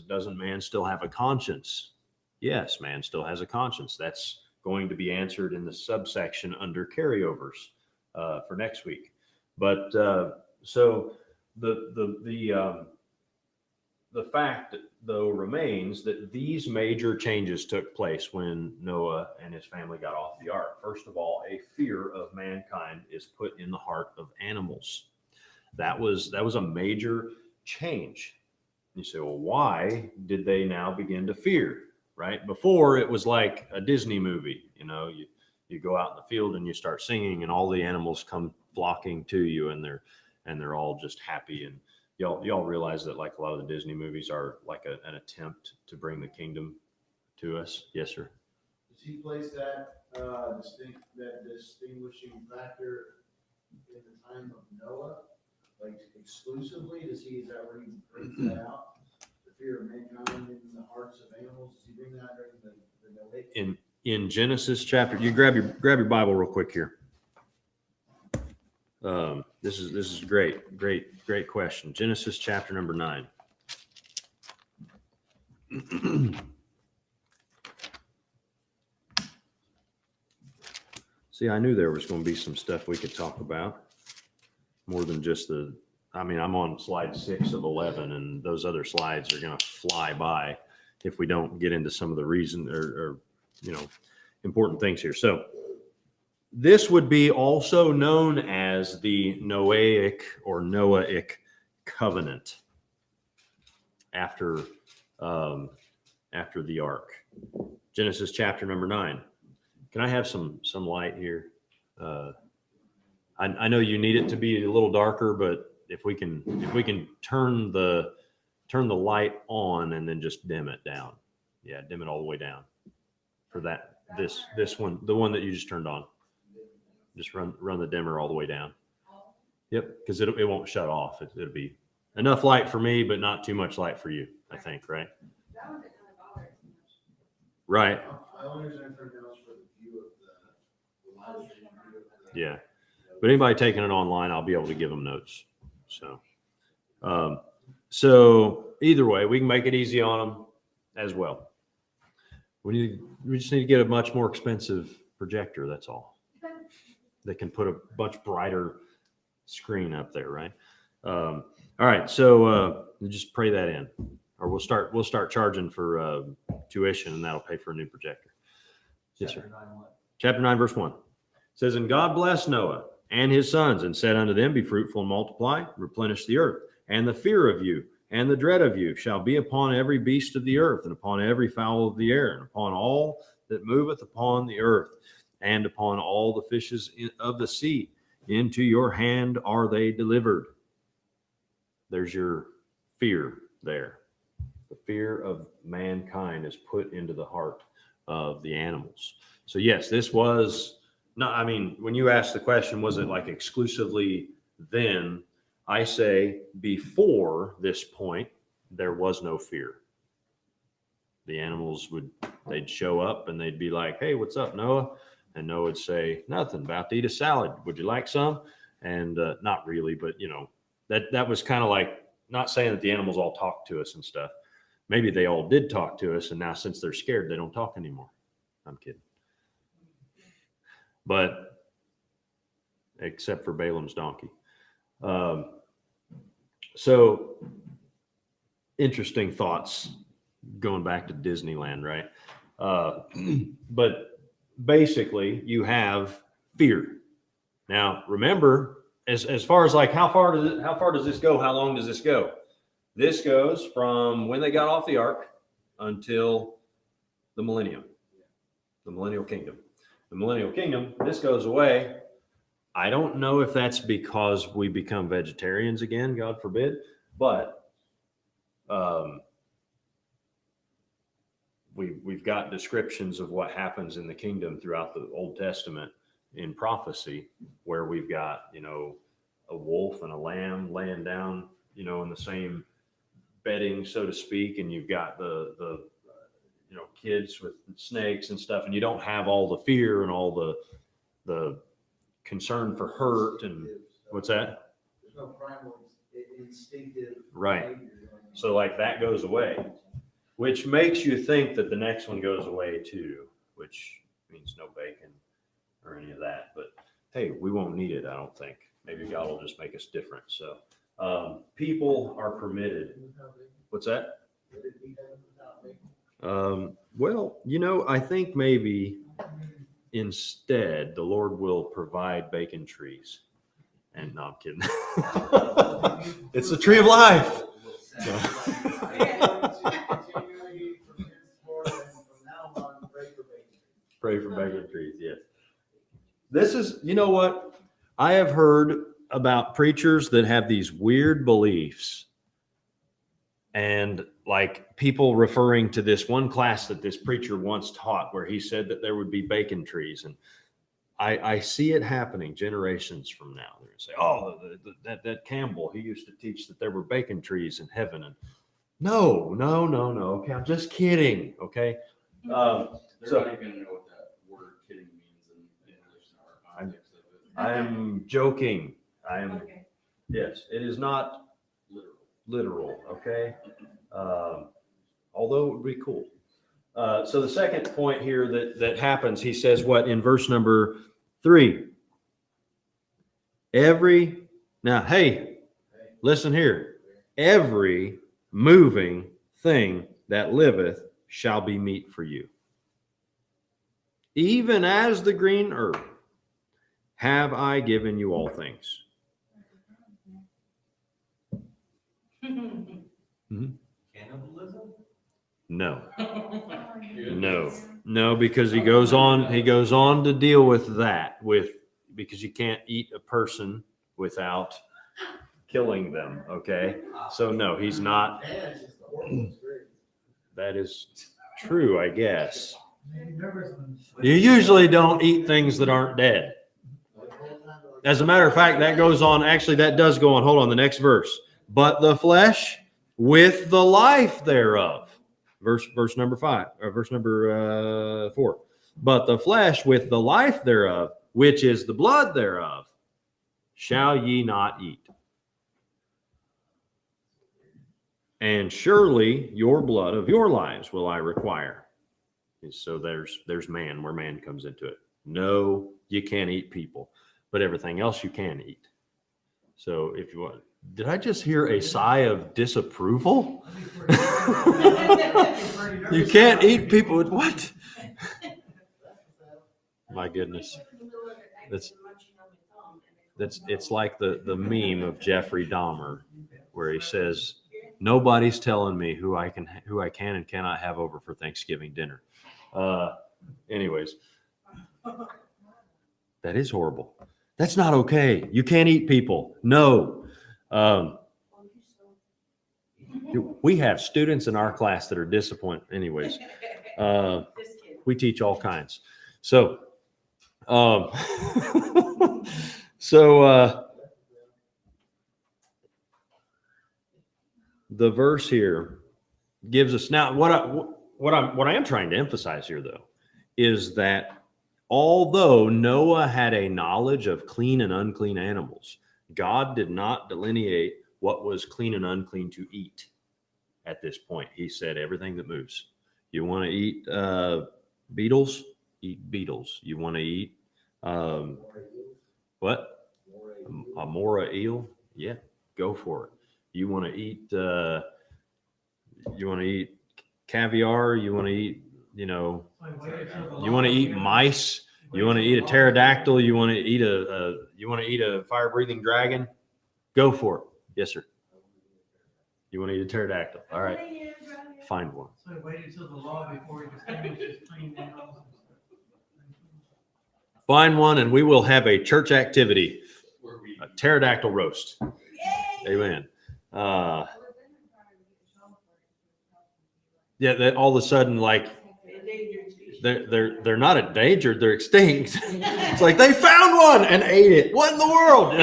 doesn't man still have a conscience? Yes, man still has a conscience. That's going to be answered in the subsection under carryovers for next week. But so the fact, though, remains that these major changes took place when Noah and his family got off the ark. First of all, a fear of mankind is put in the heart of animals. That was a major change. You say, well, why did they now begin to fear? Right? Before, it was like a Disney movie. You go out in the field and you start singing, and all the animals come flocking to you, and they're all just happy. And y'all realize that, like, a lot of the Disney movies are like an attempt to bring the kingdom to us. Yes, sir. Does he place that distinguishing factor in the time of Noah, like exclusively? Is that where he brings that out? The fear of mankind in the hearts of animals. Does he bring that during the Noahic? In Genesis chapter, you grab your Bible real quick here. This is great question. Genesis chapter number 9. See, I knew there was going to be some stuff we could talk about, more than just I'm on slide 6 of 11, and those other slides are going to fly by if we don't get into some of the reason or important things here. So this would be also known as the Noahic or Noahic covenant after the ark. Genesis chapter number 9. Can I have some light here? I know you need it to be a little darker, but if we can turn the light on and then just dim it down. Yeah, dim it all the way down. For this one, the one that you just turned on. Just run the dimmer all the way down. Yep, because it won't shut off. It'll be enough light for me, but not too much light for you, I think, right? That one didn't really bother us much. Right. I only use it for the view of the live stream view of the. Yeah. But anybody taking it online, I'll be able to give them notes. So either way, we can make it easy on them as well. We just need to get a much more expensive projector. That's all. They can put a much brighter screen up there, right? All right. So just pray that in, or we'll start charging for tuition, and that'll pay for a new projector. Yes, sir. Chapter 9, verse 1 says, "And God blessed Noah and his sons, and said unto them, Be fruitful and multiply, replenish the earth. And the fear of you and the dread of you shall be upon every beast of the earth, and upon every fowl of the air, and upon all that moveth upon the earth, and upon all the fishes of the sea. Into your hand are they delivered." There's your fear there. The fear of mankind is put into the heart of the animals. So yes, this was not, when you ask the question, was it like exclusively then? I say before this point, there was no fear. The animals they'd show up and they'd be like, "Hey, what's up, Noah?" And Noah would say, "Nothing, about to eat a salad. Would you like some?" And not really, but that was kind of like, not saying that the animals all talked to us and stuff. Maybe they all did talk to us, and now since they're scared, they don't talk anymore. I'm kidding. But except for Balaam's donkey. So interesting thoughts going back to Disneyland, right? But basically you have fear. Now, remember, as far as like, how far does this go? How long does this go? This goes from when they got off the ark until the millennium, the millennial kingdom. The millennial kingdom, this goes away. I don't know if that's because we become vegetarians again, God forbid, but we've got descriptions of what happens in the kingdom throughout the Old Testament in prophecy, where we've got, a wolf and a lamb laying down, in the same bedding, so to speak, and you've got the kids with snakes and stuff, and you don't have all the fear and all the concern for hurt and what's that? There's no primal instinctive. Right. behavior going on. So like that goes away, which makes you think that the next one goes away too, which means no bacon or any of that. But hey, we won't need it, I don't think. Maybe God will just make us different. So people are permitted. What's that? Would it be done without bacon? Well, I think maybe instead the Lord will provide bacon trees. And no, I'm kidding. It's the tree of life. Continually from henceforth and from now on, pray for bacon. Pray for bacon trees, yes. This is, you know what? I have heard about preachers that have these weird beliefs, and like people referring to this one class that this preacher once taught where he said that there would be bacon trees. And I see it happening generations from now. They're going to say, oh, that Campbell, he used to teach that there were bacon trees in heaven. And no. Okay, I'm just kidding. Okay. They're not even going to know what that word kidding means in English in our context of it. I am joking. Okay. Yes, it is not literal. Okay. Although it would be cool. So the second point here that happens, he says what in verse number 3? Now, hey, listen here. Every moving thing that liveth shall be meat for you. Even as the green herb have I given you all things. Cannibalism? No. No, because he goes on to deal with that because you can't eat a person without killing them. Okay. So no, he's not. And it's the horrible experience. That is true, I guess. Maybe nervous when- You usually don't eat things that aren't dead. As a matter of fact, that goes on. Actually, that does go on. Hold on, the next verse. But the flesh with the life thereof. Verse number 5, or verse number 4. But the flesh with the life thereof, which is the blood thereof, shall ye not eat. And surely your blood of your lives will I require. And so there's man, where man comes into it. No, you can't eat people, but everything else you can eat. So if you want, did I just hear a sigh of disapproval? You can't eat people with what? My goodness. It's like the meme of Jeffrey Dahmer, where he says, nobody's telling me who I can and cannot have over for Thanksgiving dinner. Anyways, that is horrible. That's not okay. You can't eat people. No. We have students in our class that are disappointed. Anyways, we teach all kinds. So, the verse here gives us now what I am trying to emphasize here, though, is that although Noah had a knowledge of clean and unclean animals, God did not delineate what was clean and unclean to eat at this point. He said everything that moves. You want to eat beetles? Eat beetles. You want to eat what? A mora eel? Yeah, go for it. You want to eat caviar? You want to eat, you want to eat mice? You want to eat a pterodactyl? You want to eat a fire-breathing dragon? Go for it. Yes, sir. You want to eat a pterodactyl? All right. Find one. So he waited till the law before he distinguishes clean animals. Find one, and we will have a church activity, a pterodactyl roast. Amen. Yeah, that all of a sudden, like Endangered species. they're not endangered, they're extinct. It's like they found one and ate it. What in the world?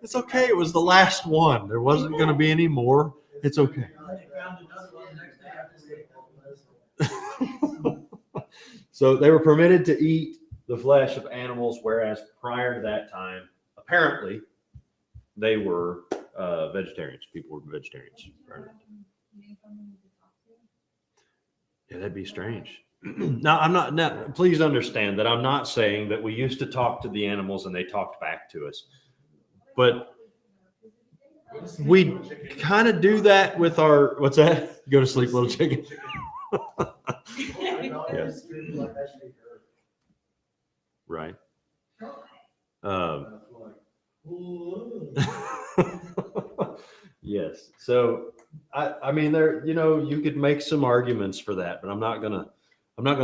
It's okay. It was the last one. There wasn't going to be any more. It's okay. So they were permitted to eat the flesh of animals, whereas prior to that time, apparently, they were vegetarians. People were vegetarians. Yeah, that'd be strange. Now, I'm not. Now, please understand that I'm not saying that we used to talk to the animals and they talked back to us, but we kind of do that with our. What's that? Go to sleep, little chicken. Yes. Right. Yes. So I mean, there, you could make some arguments for that, but I'm not gonna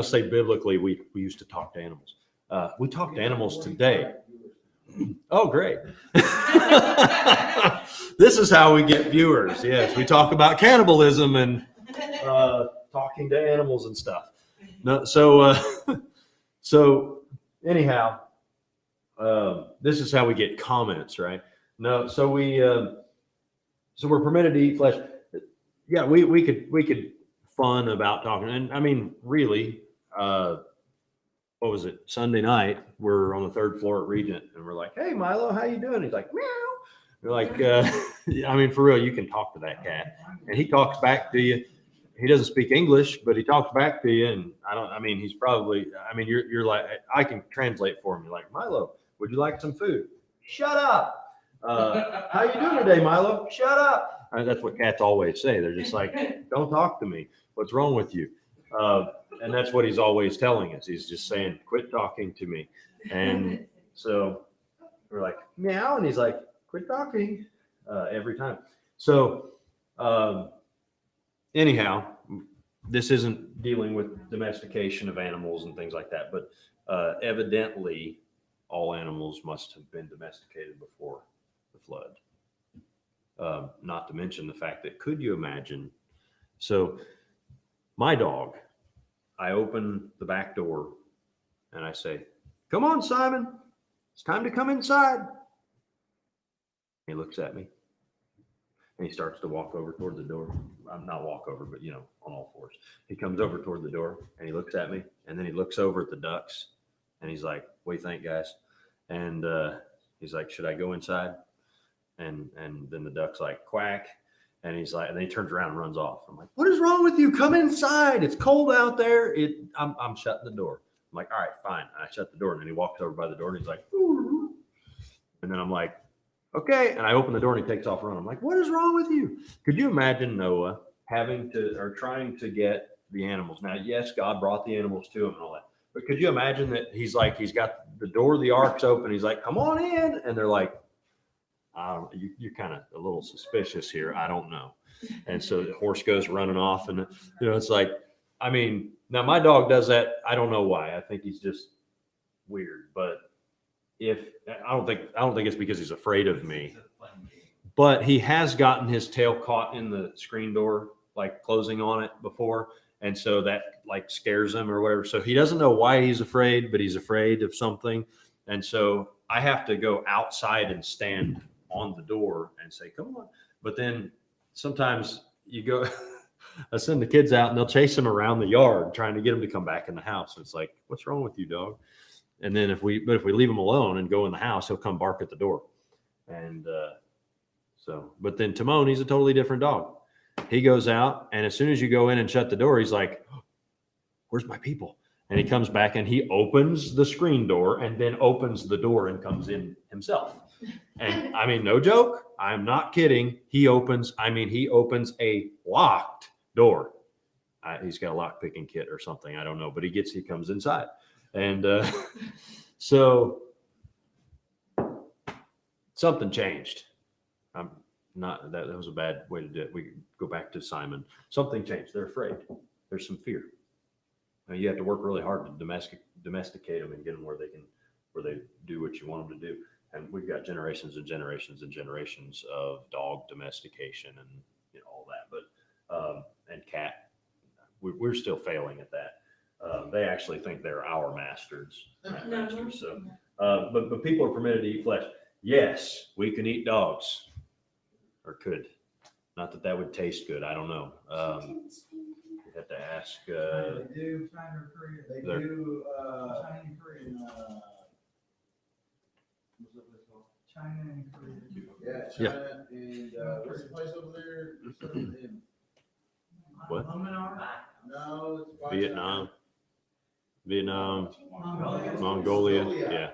say biblically we used to talk to animals. We talk to animals today. Oh, great. This is how we get viewers. Yes, we talk about cannibalism and talking to animals and stuff. No, so anyhow, this is how we get comments, right? No, so we're permitted to eat flesh. Yeah, we could fun about talking, and I mean, really, what was it? Sunday night, we're on the third floor at Regent, and we're like, "Hey, Milo, how you doing?" He's like, "Meow." We're like, I mean, for real, you can talk to that cat, and he talks back to you. He doesn't speak English, but he talks back to you, and he's probably, you're like, I can translate for him. You're like, "Milo, would you like some food?" "Shut up." "How you doing today, Milo?" "Shut up." That's what cats always say. They're just like, "Don't talk to me. What's wrong with you?" And that's what he's always telling us. He's just saying, "Quit talking to me." And so we're like, "Meow," and he's like, "Quit talking," every time. So anyhow, this isn't dealing with domestication of animals and things like that, but evidently all animals must have been domesticated before the flood. Not to mention the fact that, could you imagine? So my dog, I open the back door and I say, "Come on, Simon, it's time to come inside." He looks at me and he starts to walk over toward the door. I'm not walk over, but on all fours. He comes over toward the door and he looks at me, and then he looks over at the ducks and he's like, "What do you think, guys?" And he's like, "Should I go inside?" And then the duck's like, "Quack." And he's like, and then he turns around and runs off. I'm like, "What is wrong with you? Come inside. It's cold out there." I'm shutting the door. I'm like, "All right, fine." I shut the door, and then he walks over by the door and he's like, "Ooh." And then I'm like, "Okay." And I open the door and he takes off running. I'm like, "What is wrong with you?" Could you imagine Noah trying to get the animals? Now, yes, God brought the animals to him and all that. But could you imagine that he's got the door of the ark's open. He's like, "Come on in." And they're like, "You're kind of a little suspicious here. I don't know." And so the horse goes running off, and it's like, now my dog does that. I don't know why. I think he's just weird. But I don't think it's because he's afraid of me. But he has gotten his tail caught in the screen door, like closing on it before, and so that like scares him or whatever. So he doesn't know why he's afraid, but he's afraid of something, and so I have to go outside and stand on the door and say, "Come on." But then sometimes you go, I send the kids out and they'll chase him around the yard trying to get him to come back in the house. And it's like, "What's wrong with you, dog?" And then if we leave him alone and go in the house, he'll come bark at the door. And but then Timon, he's a totally different dog. He goes out, and as soon as you go in and shut the door, he's like, "Where's my people?" And he comes back and he opens the screen door and then opens the door and comes in himself. And no joke, I'm not kidding. He opens a locked door. He's got a lock picking kit or something. I don't know, but he comes inside. And so something changed. That was a bad way to do it. We go back to Simon. Something changed. They're afraid. There's some fear. Now, you have to work really hard to domesticate them and get them where they do what you want them to do. And we've got generations and generations and generations of dog domestication and all that. But and cat. We're still failing at that. They actually think they're our masters. So, but people are permitted to eat flesh. Yes, we can eat dogs, or could. Not that that would taste good. I don't know. You have to ask. They do China or Korea. They They're- do, China and Korea. in, what's that place called? China and Korea. Yeah, China, and, what's the place over there? What's the name? What? Luminar? No, it's by Vietnam, Mongolia. Mongolia. Mongolia. Yeah.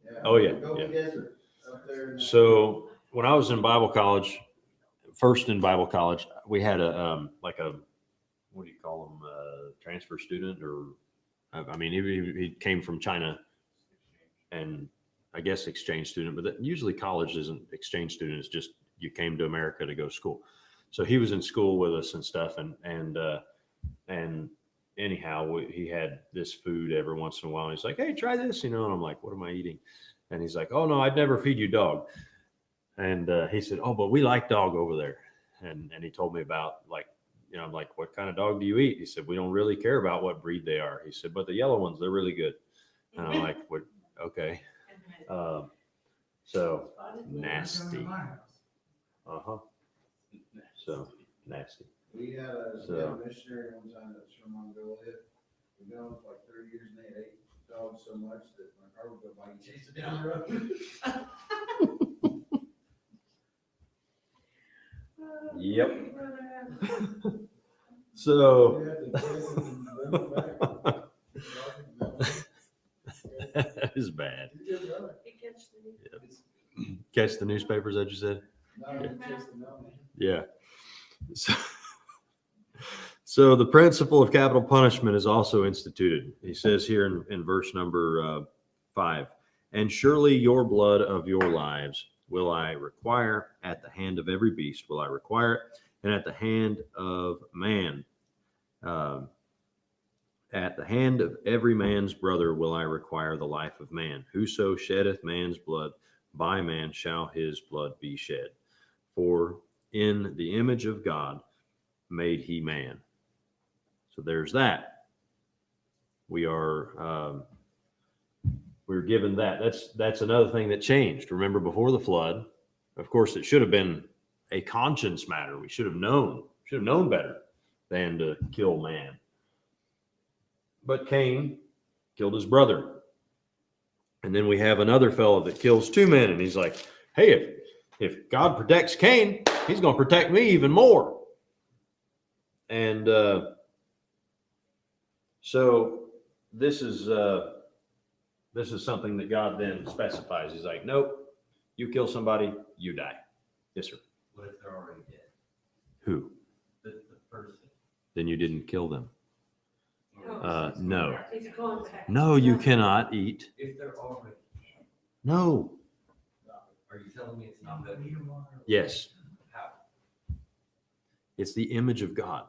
Yeah. Oh, yeah, Gobi yeah. Desert up there. in that- So when I was in Bible college, first in Bible college, we had a like a, what do you call them, transfer student, or I mean he came from China, and I guess exchange student, but usually college isn't exchange student. It's just you came to America to go to school. So he was in school with us and stuff, and anyhow, he had this food every once in a while. And he's like, "Hey, try this," and I'm like, "What am I eating?" And he's like, "Oh no, I'd never feed you dog." And he said, "Oh, but we like dog over there." And he told me about, like, I'm like, "What kind of dog do you eat?" He said, "We don't really care about what breed they are." He said, "But the yellow ones, they're really good." And I'm like, "What? Okay." So nasty. Uh-huh. So nasty. We had a So- missionary one time that was from Mongolia. We've been on for like 30 years, and they ate dogs so much that my car would go by and chase it down the road. Yep. So We had to chase them and bring them back. that is bad. He did run it. It catch the Catch the newspapers that you said? No, he chased them down, man. Yeah. So the principle of capital punishment is also instituted. He says here in verse number 5, "And surely your blood of your lives will I require, at the hand of every beast will I require it, and at the hand of man, at the hand of every man's brother will I require the life of man. Whoso sheddeth man's blood, by man shall his blood be shed. For in the image of God made he man." So there's that. We're given that. That's another thing that changed. Remember, before the flood, of course, it should have been a conscience matter. We should have known better than to kill man. But Cain killed his brother. And then we have another fellow that kills two men, and he's like, "Hey, if God protects Cain, he's going to protect me even more." And so this is something that God then specifies. He's like, "Nope, you kill somebody, you die." Yes, sir. What if they're already dead? Who? The person. Then you didn't kill them. No. He's going back. No, you cannot eat. If they're already dead, No. are you telling me it's not good? Yes. How? It's the image of God.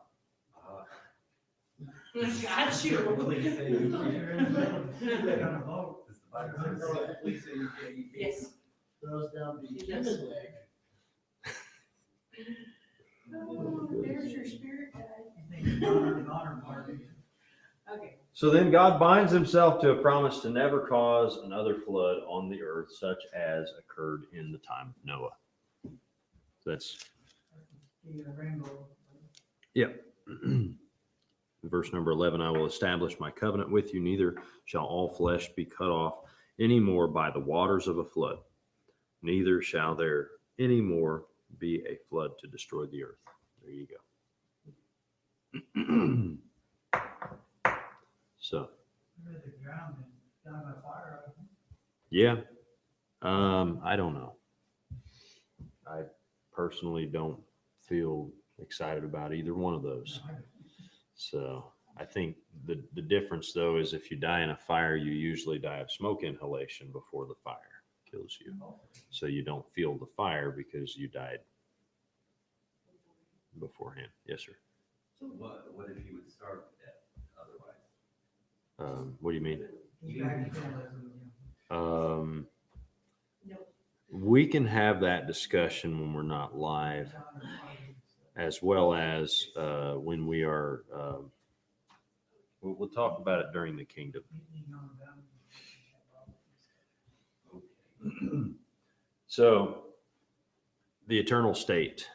Got you. Please say you can't. They're gonna vote. Does the Bible say, please say you can't eat meat? Yes. Throws down the Yes. human leg. Oh, there's your spirit guide. I think honor party. Okay. So then God binds himself to a promise to never cause another flood on the earth, such as occurred in the time of Noah. That's The rainbow. verse number 11. "I will establish my covenant with you, neither shall all flesh be cut off any more by the waters of a flood, neither shall there any more be a flood to destroy the earth." There you go. So, They're the ground and down by fire. yeah, I don't know. I personally don't feel excited about either one of those. So I think the difference, though, is if you die in a fire, you usually die of smoke inhalation before the fire kills you. So you don't feel the fire because you died beforehand. Yes, sir. So what if you would starve to death otherwise? What do you mean? No. We can have that discussion when we're not live as well as when we are, we'll talk about it during the kingdom. So, the eternal state.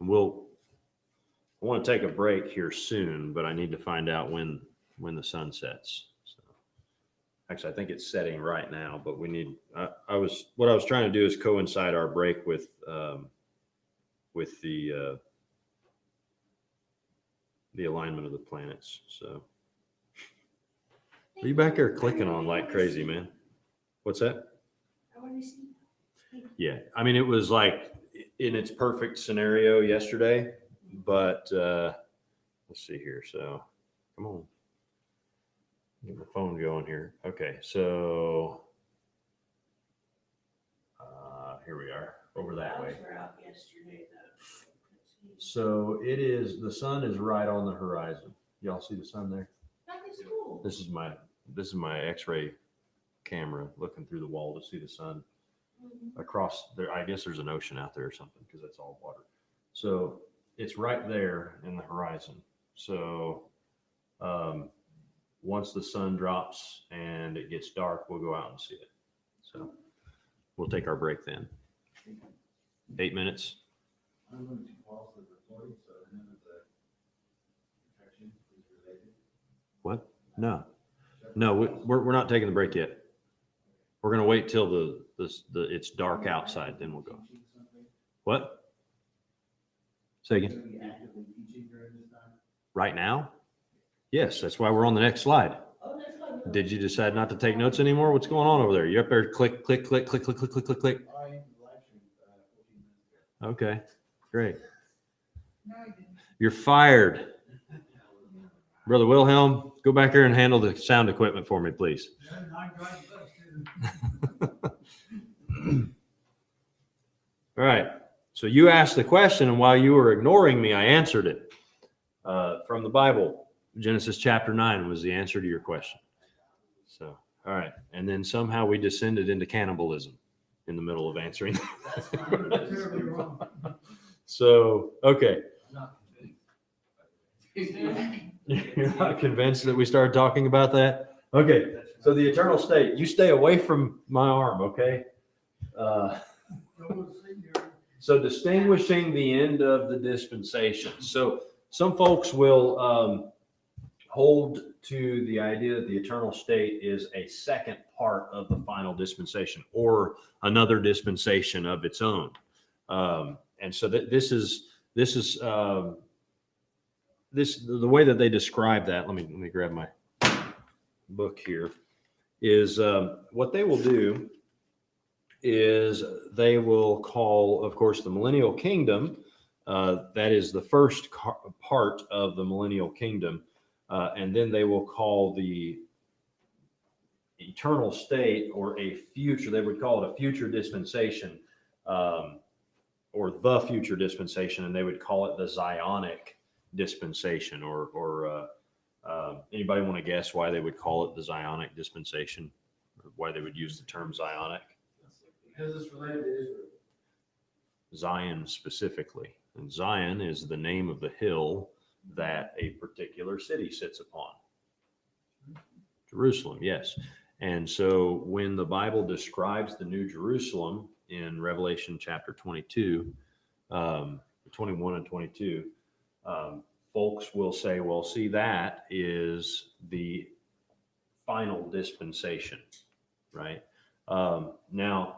I want to take a break here soon, but I need to find out when the sun sets. So, actually, I think it's setting right now, but we need. What I was trying to do is coincide our break with the alignment of the planets. So, are you back there clicking on like crazy, man? What's that? I want to see. Yeah, I mean, it was like in its perfect scenario yesterday, but let's see here. So, come on, get my phone going here. Okay, so here we are over that way. Clouds were out yesterday, though. So it is. The sun is right on the horizon. Y'all see the sun there? That is cool. This is my X-ray camera looking through the wall to see the sun across there. I guess there's an ocean out there or something because that's all water. So it's right there in the horizon. So once the sun drops and it gets dark, we'll go out and see it. So we'll take our break then. 8 minutes. I'm going to pause the recording so none of the protection is related. What? No, we're not taking the break yet. We're going to wait till it's dark outside, then we'll go. What? Say again. Going to be actively teaching during this time? Right now? Yes, that's why we're on the next slide. Oh, that's fun. Did you decide not to take notes anymore? What's going on over there? You up there? Click, click, click, click, click, click, click, click, click. I am live stream 14 minutes ago. Okay, great. No, I didn't. You're fired. Brother Wilhelm, go back there and handle the sound equipment for me, please. Yeah, I'm driving bus too. All right. So you asked the question, and while you were ignoring me, I answered it. From the Bible, Genesis chapter 9 was the answer to your question. So, all right. And then somehow we descended into cannibalism in the middle of answering. That's fine. Terribly wrong. So, okay. I'm not convinced. You're not convinced that we started talking about that? Okay. So the eternal state, you stay away from my arm, okay? So distinguishing the end of the dispensation. So some folks will hold to the idea that the eternal state is a second part of the final dispensation or another dispensation of its own. And so that this is the way that they describe that. Let me grab my book here. Is what they will do is they will call, of course, the millennial kingdom. That is the first part of the millennial kingdom. And then they will call the eternal state or a future, they would call it a future dispensation or the future dispensation. And they would call it the Zionic dispensation or anybody want to guess why they would call it the Zionic dispensation or why they would use the term Zionic? Because it's related to Israel. Zion specifically. And Zion is the name of the hill that a particular city sits upon. Jerusalem, yes. And so when the Bible describes the New Jerusalem in Revelation chapter 22, 21 and 22, folks will say, well, see, that is the final dispensation, right? Now,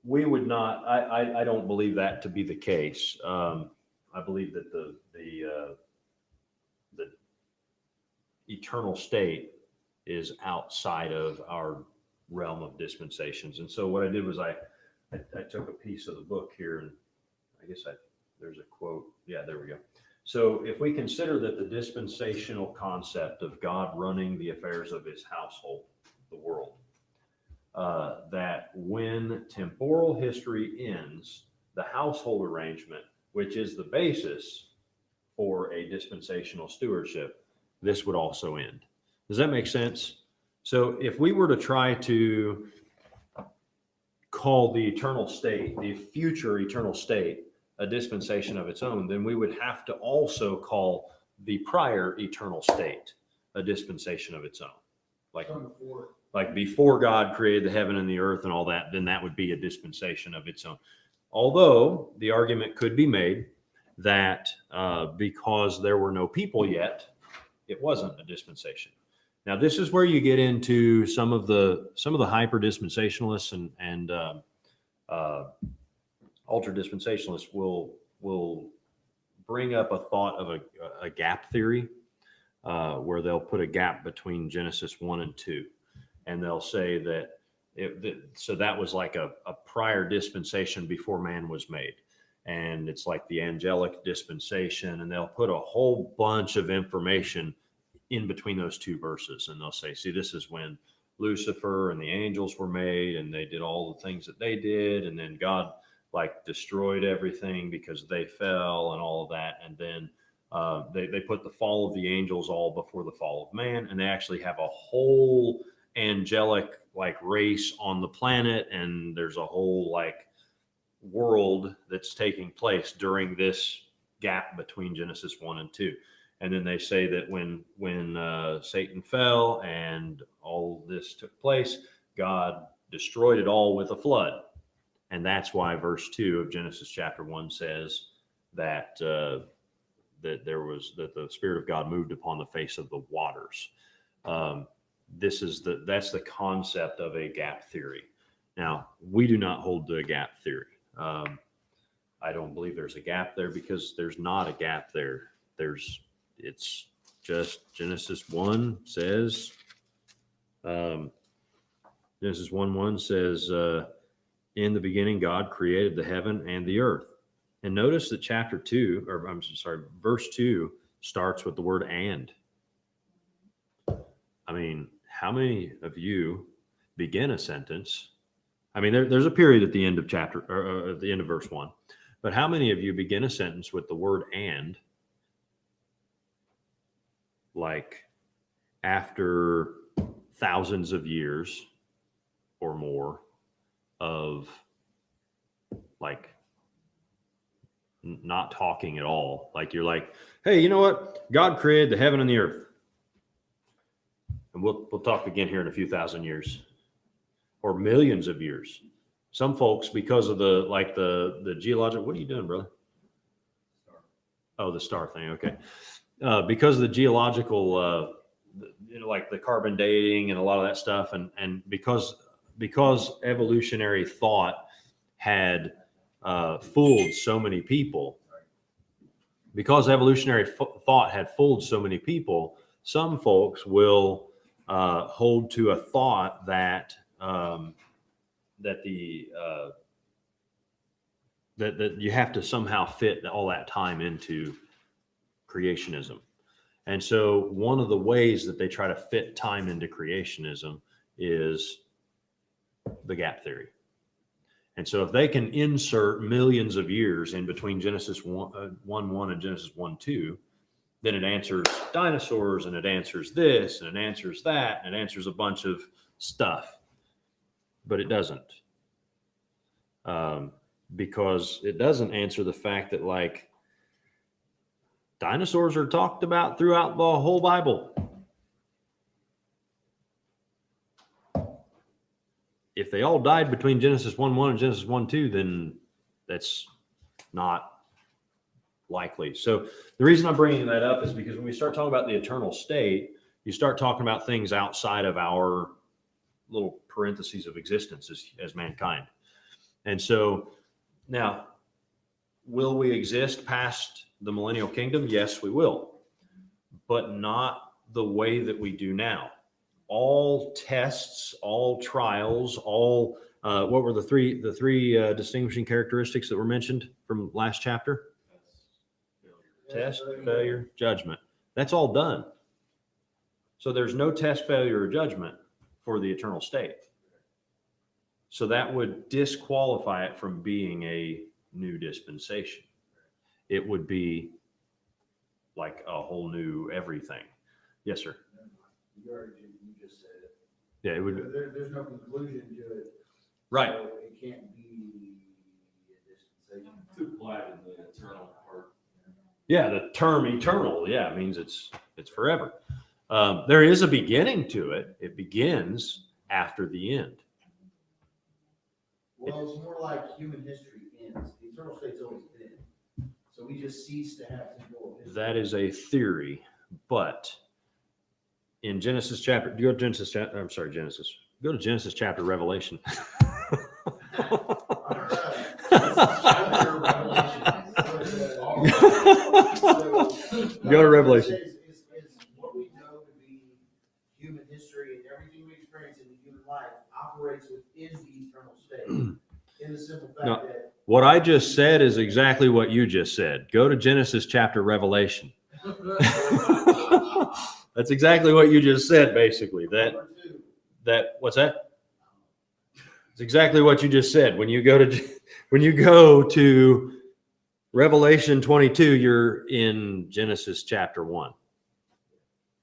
we would not, I don't believe that to be the case. I believe that the eternal state is outside of our realm of dispensations. And so what I did was I took a piece of the book here, and I guess there's a quote. Yeah, there we go. So if we consider that the dispensational concept of God running the affairs of his household, the world, that when temporal history ends, the household arrangement, which is the basis for a dispensational stewardship, this would also end. Does that make sense? So if we were to try to call the eternal state, the future eternal state, a dispensation of its own, then we would have to also call the prior eternal state a dispensation of its own. Like before God created the heaven and the earth and all that, then that would be a dispensation of its own. Although the argument could be made that because there were no people yet, it wasn't a dispensation. Now, this is where you get into some of the hyper-dispensationalists and ultra-dispensationalists will bring up a thought of a gap theory, where they'll put a gap between Genesis 1 and 2. And they'll say that so that was like a prior dispensation before man was made. And it's like the angelic dispensation. And they'll put a whole bunch of information in between those two verses. And they'll say, see, this is when Lucifer and the angels were made, and they did all the things that they did. And then God like destroyed everything because they fell and all of that. And then they put the fall of the angels all before the fall of man. And they actually have a whole angelic like race on the planet. And there's a whole like world that's taking place during this gap between Genesis 1 and 2. And then they say that when Satan fell and all this took place, God destroyed it all with a flood. And that's why verse 2 of Genesis chapter 1 says that that the Spirit of God moved upon the face of the waters. That's the concept of a gap theory. Now, we do not hold the gap theory. I don't believe there's a gap there because there's not a gap there. It's just Genesis 1 says, Genesis 1:1 says, in the beginning, God created the heaven and the earth. And notice that verse 2 starts with the word and. I mean, how many of you begin a sentence? I mean, there's a period at the end of at the end of verse 1. But how many of you begin a sentence with the word and, like after thousands of years or more of like not talking at all? Like you're like, hey, you know what? God created the heaven and the earth. And we'll talk again here in a few thousand years or millions of years. Some folks, because of the geological, what are you doing, brother? Oh, the star thing. Okay. Because of the geological, like the carbon dating and a lot of that stuff. And because evolutionary thought had fooled so many people, some folks will hold to a thought that that you have to somehow fit all that time into creationism. And so one of the ways that they try to fit time into creationism is the gap theory. And so if they can insert millions of years in between Genesis 1:1 and Genesis 1:2, then it answers dinosaurs, and it answers this, and it answers that, and it answers a bunch of stuff. But it doesn't. Because it doesn't answer the fact that, like, dinosaurs are talked about throughout the whole Bible. If they all died between Genesis 1:1 and Genesis 1:2, then that's not likely. So the reason I'm bringing that up is because when we start talking about the eternal state, you start talking about things outside of our little parentheses of existence as mankind. And so now, will we exist past the millennial kingdom? Yes, we will, but not the way that we do now. All tests, all trials, all what were the three distinguishing characteristics that were mentioned from last chapter? Test, failure, judgment. That's all done. So there's no test, failure, or judgment for the eternal state. So that would disqualify it from being a new dispensation. It would be like a whole new everything. Yes, sir. You just said it. Yeah, it would. There's no conclusion to it. Right. So it can't be a dispensation. To apply to the eternal part. Yeah, the term eternal, yeah, it means it's forever. There is a beginning to it. It begins after the end. Well, it's more like human history ends. The eternal state's always been. So we just cease to have temporal history. That is a theory, but in Genesis chapter, go to Genesis chapter, I'm sorry, Genesis. Go to Genesis chapter Revelation. Go to Revelation. Is what we know to be human history and everything we experience in the human life operates within the eternal state. In the simple fact No. that What I just said is exactly what you just said. Go to Genesis chapter Revelation. That's exactly what you just said, basically. What's that? It's exactly what you just said. When you go to Revelation 22, you're in Genesis chapter 1,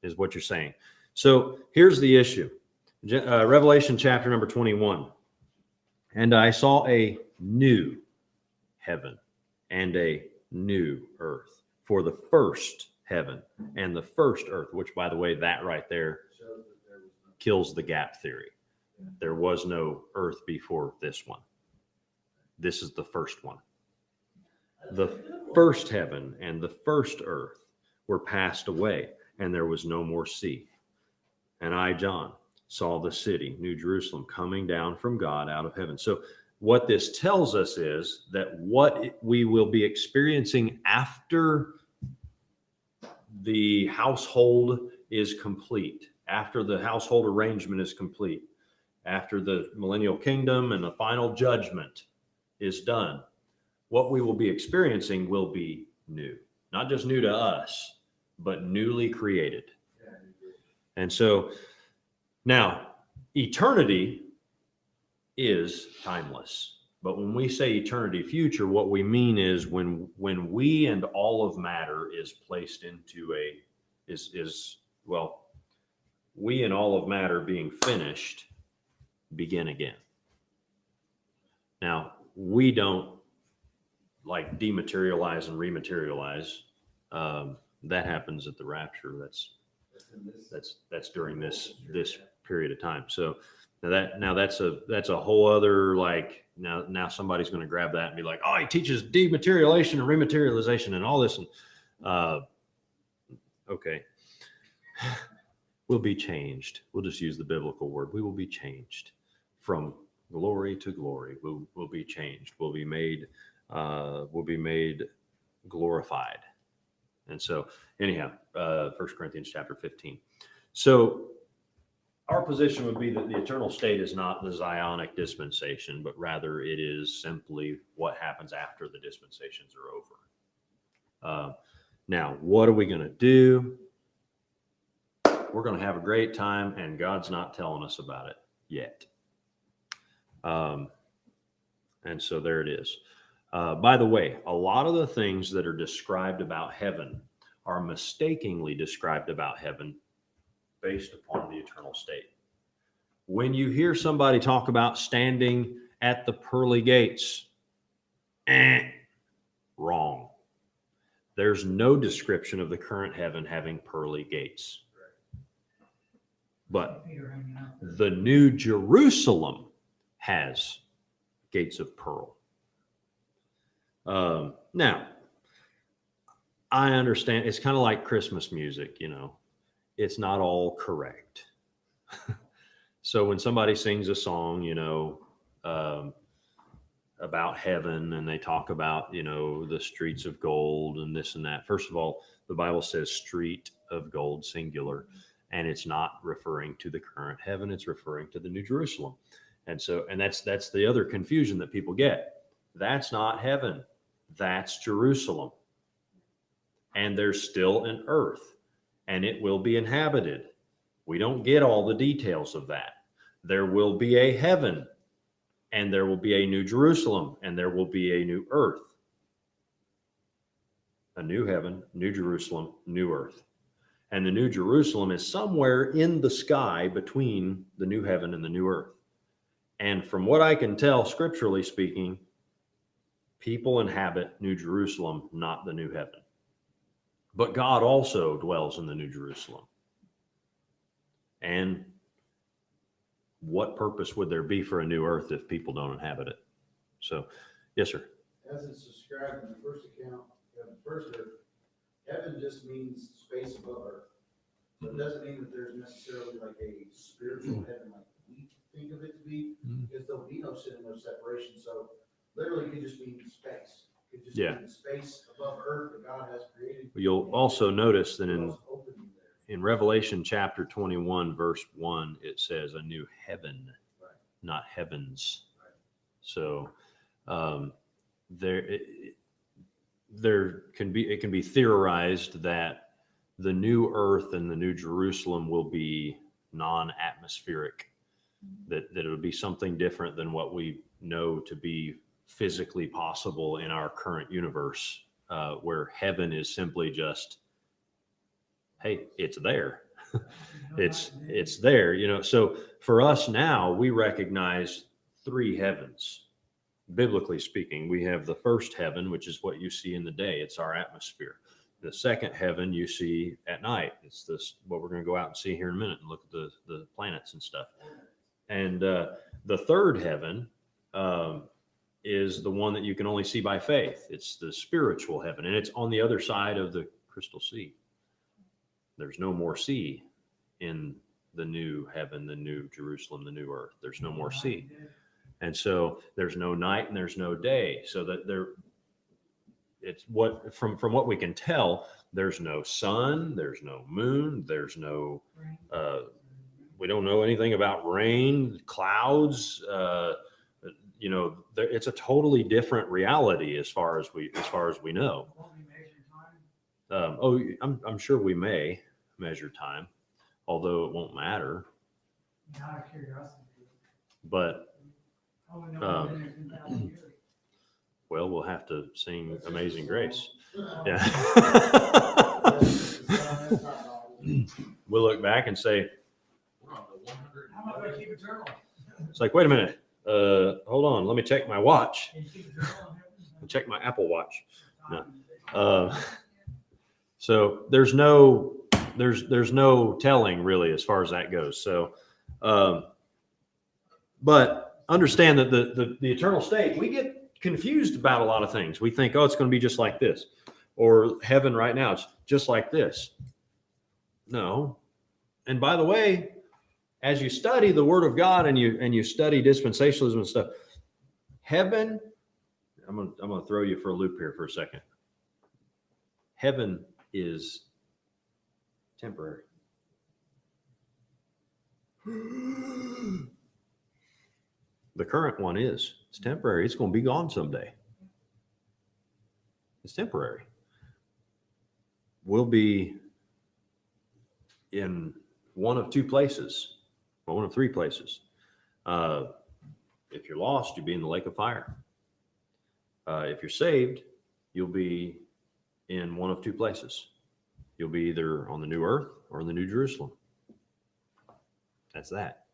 is what you're saying. So here's the issue. Revelation chapter number 21. And I saw a new heaven and a new earth, for the first heaven and the first earth, which, by the way, that right there kills the gap theory. There was no earth before this one. This is the first one. The first heaven and the first earth were passed away, and there was no more sea. And I, John, saw the city, New Jerusalem, coming down from God out of heaven. So what this tells us is that what we will be experiencing after the household is complete, after the household arrangement is complete, after the millennial kingdom and the final judgment is done, what we will be experiencing will be new. Not just new to us, but newly created. And so now, eternity is timeless. But when we say eternity future, what we mean is when we and all of matter is placed into we and all of matter being finished, begin again. Now, we don't like dematerialize and rematerialize. That happens at the rapture. That's during this period of time. So that's a whole other, like, now somebody's going to grab that and be like, oh, he teaches dematerialization and rematerialization and all this. And okay, we'll be changed. We'll just use the biblical word. We will be changed from glory to glory. We'll be changed. We'll be made glorified. And so anyhow, 1 Corinthians chapter 15. So our position would be that the eternal state is not the Zionic dispensation, but rather it is simply what happens after the dispensations are over. Now, what are we going to do? We're going to have a great time, and God's not telling us about it yet. And so there it is. By the way, a lot of the things that are described about heaven are mistakenly described about heaven based upon the eternal state. When you hear somebody talk about standing at the pearly gates, wrong. There's no description of the current heaven having pearly gates. But the New Jerusalem has gates of pearl. Now, I understand it's kind of like Christmas music, it's not all correct. So when somebody sings a song, about heaven, and they talk about, the streets of gold and this and that. First of all, the Bible says street of gold, singular, and it's not referring to the current heaven. It's referring to the New Jerusalem. And so, and that's the other confusion that people get. That's not heaven. That's Jerusalem. And there's still an earth, and it will be inhabited. We don't get all the details of that. There will be a heaven, and there will be a new Jerusalem, and there will be a new earth. A new heaven, new Jerusalem, new earth. And the new Jerusalem is somewhere in the sky between the new heaven and the new earth. And from what I can tell, scripturally speaking, people inhabit New Jerusalem, not the new heaven. But God also dwells in the New Jerusalem. And what purpose would there be for a new earth if people don't inhabit it? So, yes, sir. As it's described in the first account, the first earth, heaven just means space above earth. So it doesn't mean that there's necessarily like a spiritual heaven like we think of it to be, because there'll be no sin and no separation. So literally it could just mean space. It could just mean space above earth that God has created. You'll also notice that in Opening there. Revelation chapter 21, verse 1, it says a new heaven, Right. not heavens. Right. So it can be theorized that the new earth and the new Jerusalem will be non-atmospheric, that it'll be something different than what we know to be physically possible in our current universe, where heaven is simply just, hey, it's there. it's there, you know. So for us now, we recognize three heavens. Biblically speaking, we have the first heaven, which is what you see in the day. It's our atmosphere. The second heaven you see at night. It's this, what we're going to go out and see here in a minute and look at the planets and stuff. And the third heaven is the one that you can only see by faith. It's the spiritual heaven, and it's on the other side of the crystal sea. There's no more sea in the new heaven, the new Jerusalem, the new earth. There's no more sea. And so there's no night and there's no day. So that it's what from what we can tell, there's no sun, there's no moon, there's no we don't know anything about rain, clouds, you know, it's a totally different reality as far as we know. I'm sure we may measure time, although it won't matter. Out of curiosity. But well, we'll have to sing Amazing Grace. Yeah. We'll look back and say, We're on the 100. How am I going to keep a journal? it's like, wait a minute. Hold on. Let me check my watch. Can you keep a journal? Check my Apple Watch. No. So there's no telling really as far as that goes. So, but understand that the eternal state, we get confused about a lot of things. We think, oh, it's going to be just like this, or heaven right now, it's just like this. No. And by the way, as you study the Word of God and you study dispensationalism and stuff, heaven, I'm gonna throw you for a loop here for a second. Heaven is temporary. The current one is. It's temporary. It's going to be gone someday. It's temporary. We'll be in one of two places, or one of three places. If you're lost, you'll be in the lake of fire. If you're saved, you'll be in one of two places. You'll be either on the new earth or in the new Jerusalem. That's that.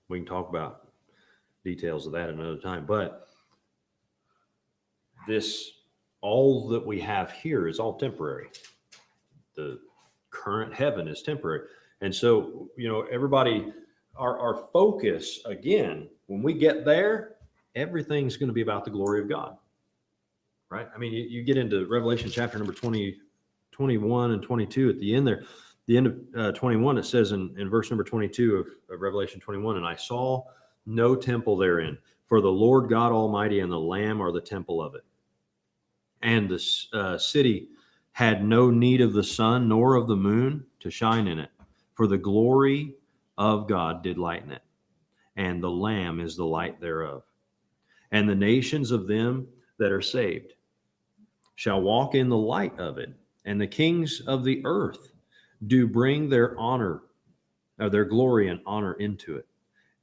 We can talk about details of that another time, but all that we have here is all temporary. The current heaven is temporary. And so, you know, everybody, our focus, again, when we get there, everything's going to be about the glory of God, right? I mean, you get into Revelation chapter number 20, 21 and 22 at the end there. The end of 21, it says in verse number 22 of Revelation 21, and I saw no temple therein, for the Lord God Almighty and the Lamb are the temple of it. And the city had no need of the sun nor of the moon to shine in it, for the glory of God did lighten it, and the Lamb is the light thereof. And the nations of them that are saved shall walk in the light of it, and the kings of the earth do bring their honor, or their glory and honor into it.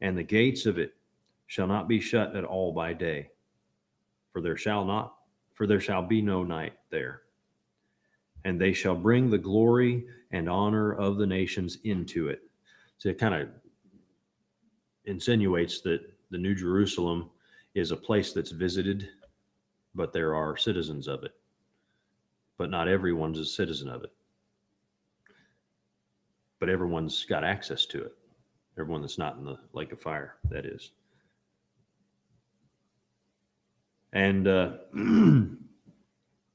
And the gates of it shall not be shut at all by day, for there shall be no night there. And they shall bring the glory and honor of the nations into it. So it kind of insinuates that the New Jerusalem is a place that's visited, but there are citizens of it. But not everyone's a citizen of it. But everyone's got access to it. Everyone that's not in the lake of fire, that is. And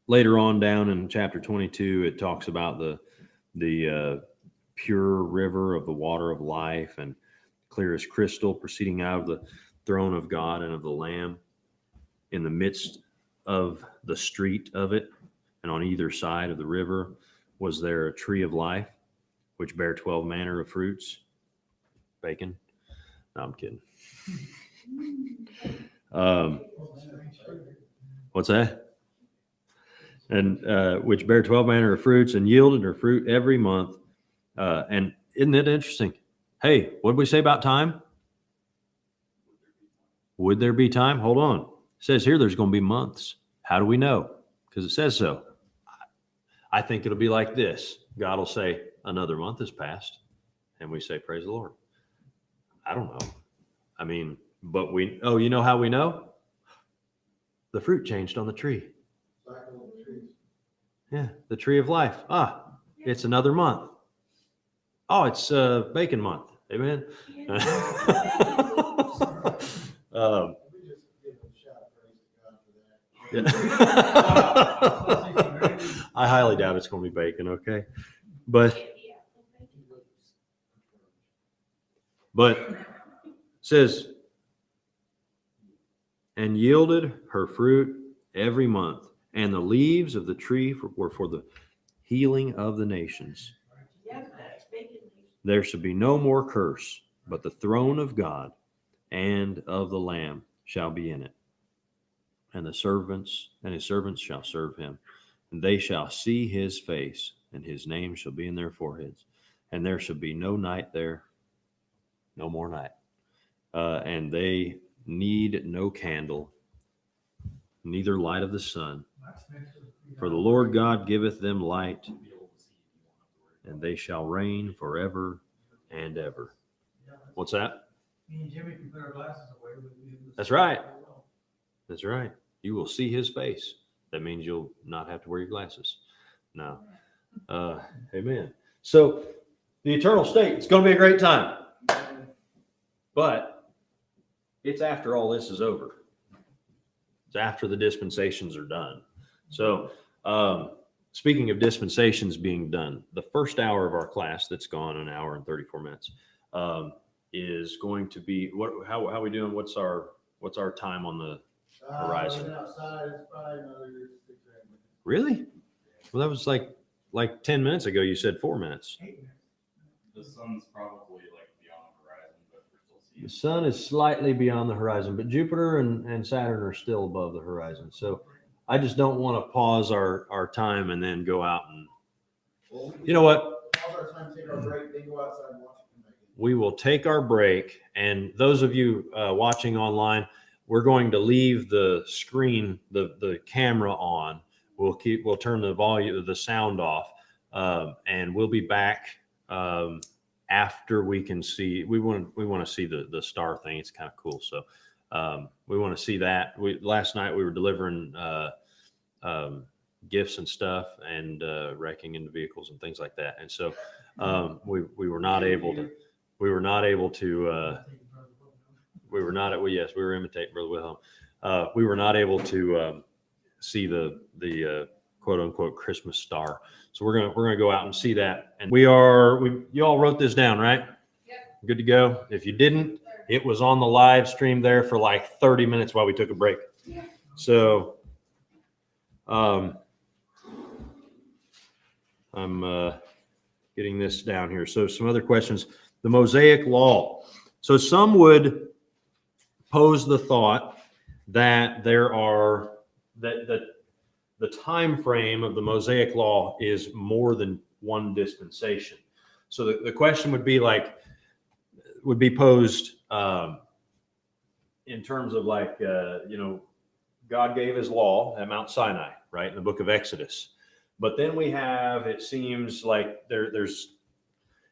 later on down in chapter 22, it talks about the pure river of the water of life and clear as crystal proceeding out of the throne of God and of the Lamb. In the midst of the street of it, and on either side of the river, was there a tree of life, which bare 12 manner of fruits. Bacon? No, I'm kidding. What's that? And which bare 12 manner of fruits and yielded her fruit every month. And isn't it interesting? Hey, what did we say about time? Would there be time? Hold on. It says here there's going to be months. How do we know? Because it says so. I think it'll be like this. God will say, another month has passed. And we say, praise the Lord. I don't know. I mean, but you know how we know? The fruit changed on the tree. Cycle of trees. Yeah, the tree of life. It's another month. Oh, it's bacon month. Amen. We just give a shout of praise to God for that. Yeah. I highly doubt it's going to be bacon, okay? But it says, and yielded her fruit every month, and the leaves of the tree were for the healing of the nations. There shall be no more curse, but the throne of God and of the Lamb shall be in it. And his servants shall serve him, and they shall see his face, and his name shall be in their foreheads. And there shall be no night there, no more night. And they need no candle, neither light of the sun. For the Lord God giveth them light, and they shall reign forever and ever. What's that? Me and Jimmy can put our glasses away. That's right. That's right. You will see his face. That means you'll not have to wear your glasses. No. Amen. So the eternal state, it's going to be a great time. But it's after all this is over. It's after the dispensations are done. So speaking of dispensations being done, the first hour of our class that's gone, an hour and 34 minutes, is going to be how are we doing? What's our time on the horizon? Outside, it's probably another 6 or 8 minutes. Really? Well, that was like 10 minutes ago. You said 4 minutes. The sun's probably like beyond the horizon, but we're still seeing. The sun is slightly beyond the horizon, but Jupiter and Saturn are still above the horizon. So I just don't want to pause our time and then go out and, Well, you know what? Pause our time, take our break, then go outside and watch it. We will take our break. And those of you watching online, we're going to leave the screen, the camera on. We'll turn the volume, the sound off, and we'll be back after we can see. We want to see the star thing. It's kind of cool. So we want to see that. Last night we were delivering gifts and stuff and wrecking into vehicles and things like that. And so we were not able to. We were not imitating Brother Wilhelm. We were not able to see the quote unquote Christmas star. So we're gonna go out and see that. And you all wrote this down, right? Yep. Good to go. If you didn't, it was on the live stream there for like 30 minutes while we took a break. Yeah. So I'm getting this down here. So some other questions. The Mosaic Law. So some would pose the thought that that the time frame of the Mosaic Law is more than one dispensation. So the question would be posed in terms of God gave his law at Mount Sinai, right, in the book of Exodus. But then we have, it seems like there's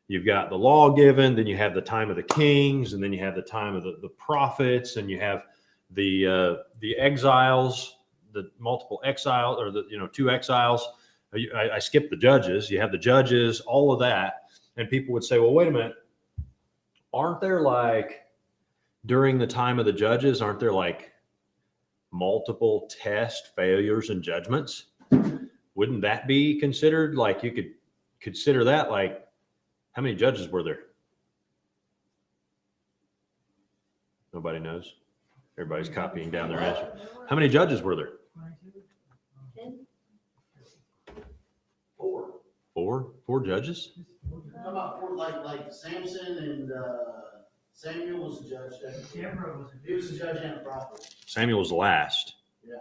you've got the law given, then you have the time of the kings, and then you have the time of the prophets, and you have the exiles, the multiple exiles, or the 2 exiles. I skipped the judges. You have the judges, all of that, and people would say, well, wait a minute, aren't there like during the time of the judges, aren't there like multiple test failures and judgments? Wouldn't that be considered like you could consider that like how many judges were there? Nobody knows. Everybody's copying down their answer. How many judges were there? 4. 4 judges? How about 4, like Samson and Samuel was a judge. Deborah was He was a judge and a prophet. Samuel was last. Yeah.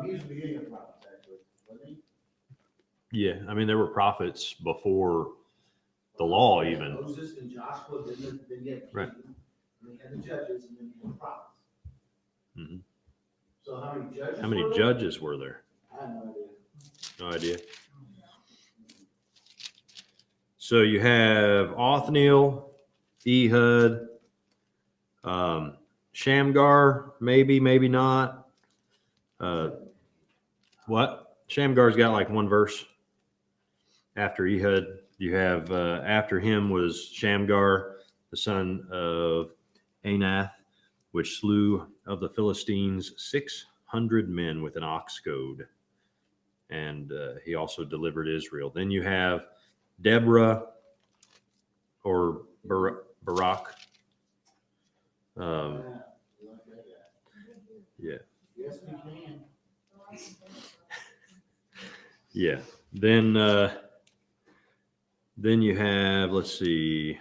He was the beginning of the prophets, actually, wasn't he? Yeah, I mean there were prophets before the law even. Moses and Joshua, then you had Right. King, and you had the judges, and then you had the prophets. Mhm. So how many judges? How many were there? judges were there? I have no idea. No idea. So you have Othniel, Ehud, Shamgar, maybe not. What? Shamgar's got like 1 verse after Ehud. You have after him was Shamgar, the son of Anath, which slew of the Philistines 600 men with an ox goad. And he also delivered Israel. Then you have Deborah or Barak. You like that guy? Yeah. Yes, we can. Yeah. Then you have, let's see,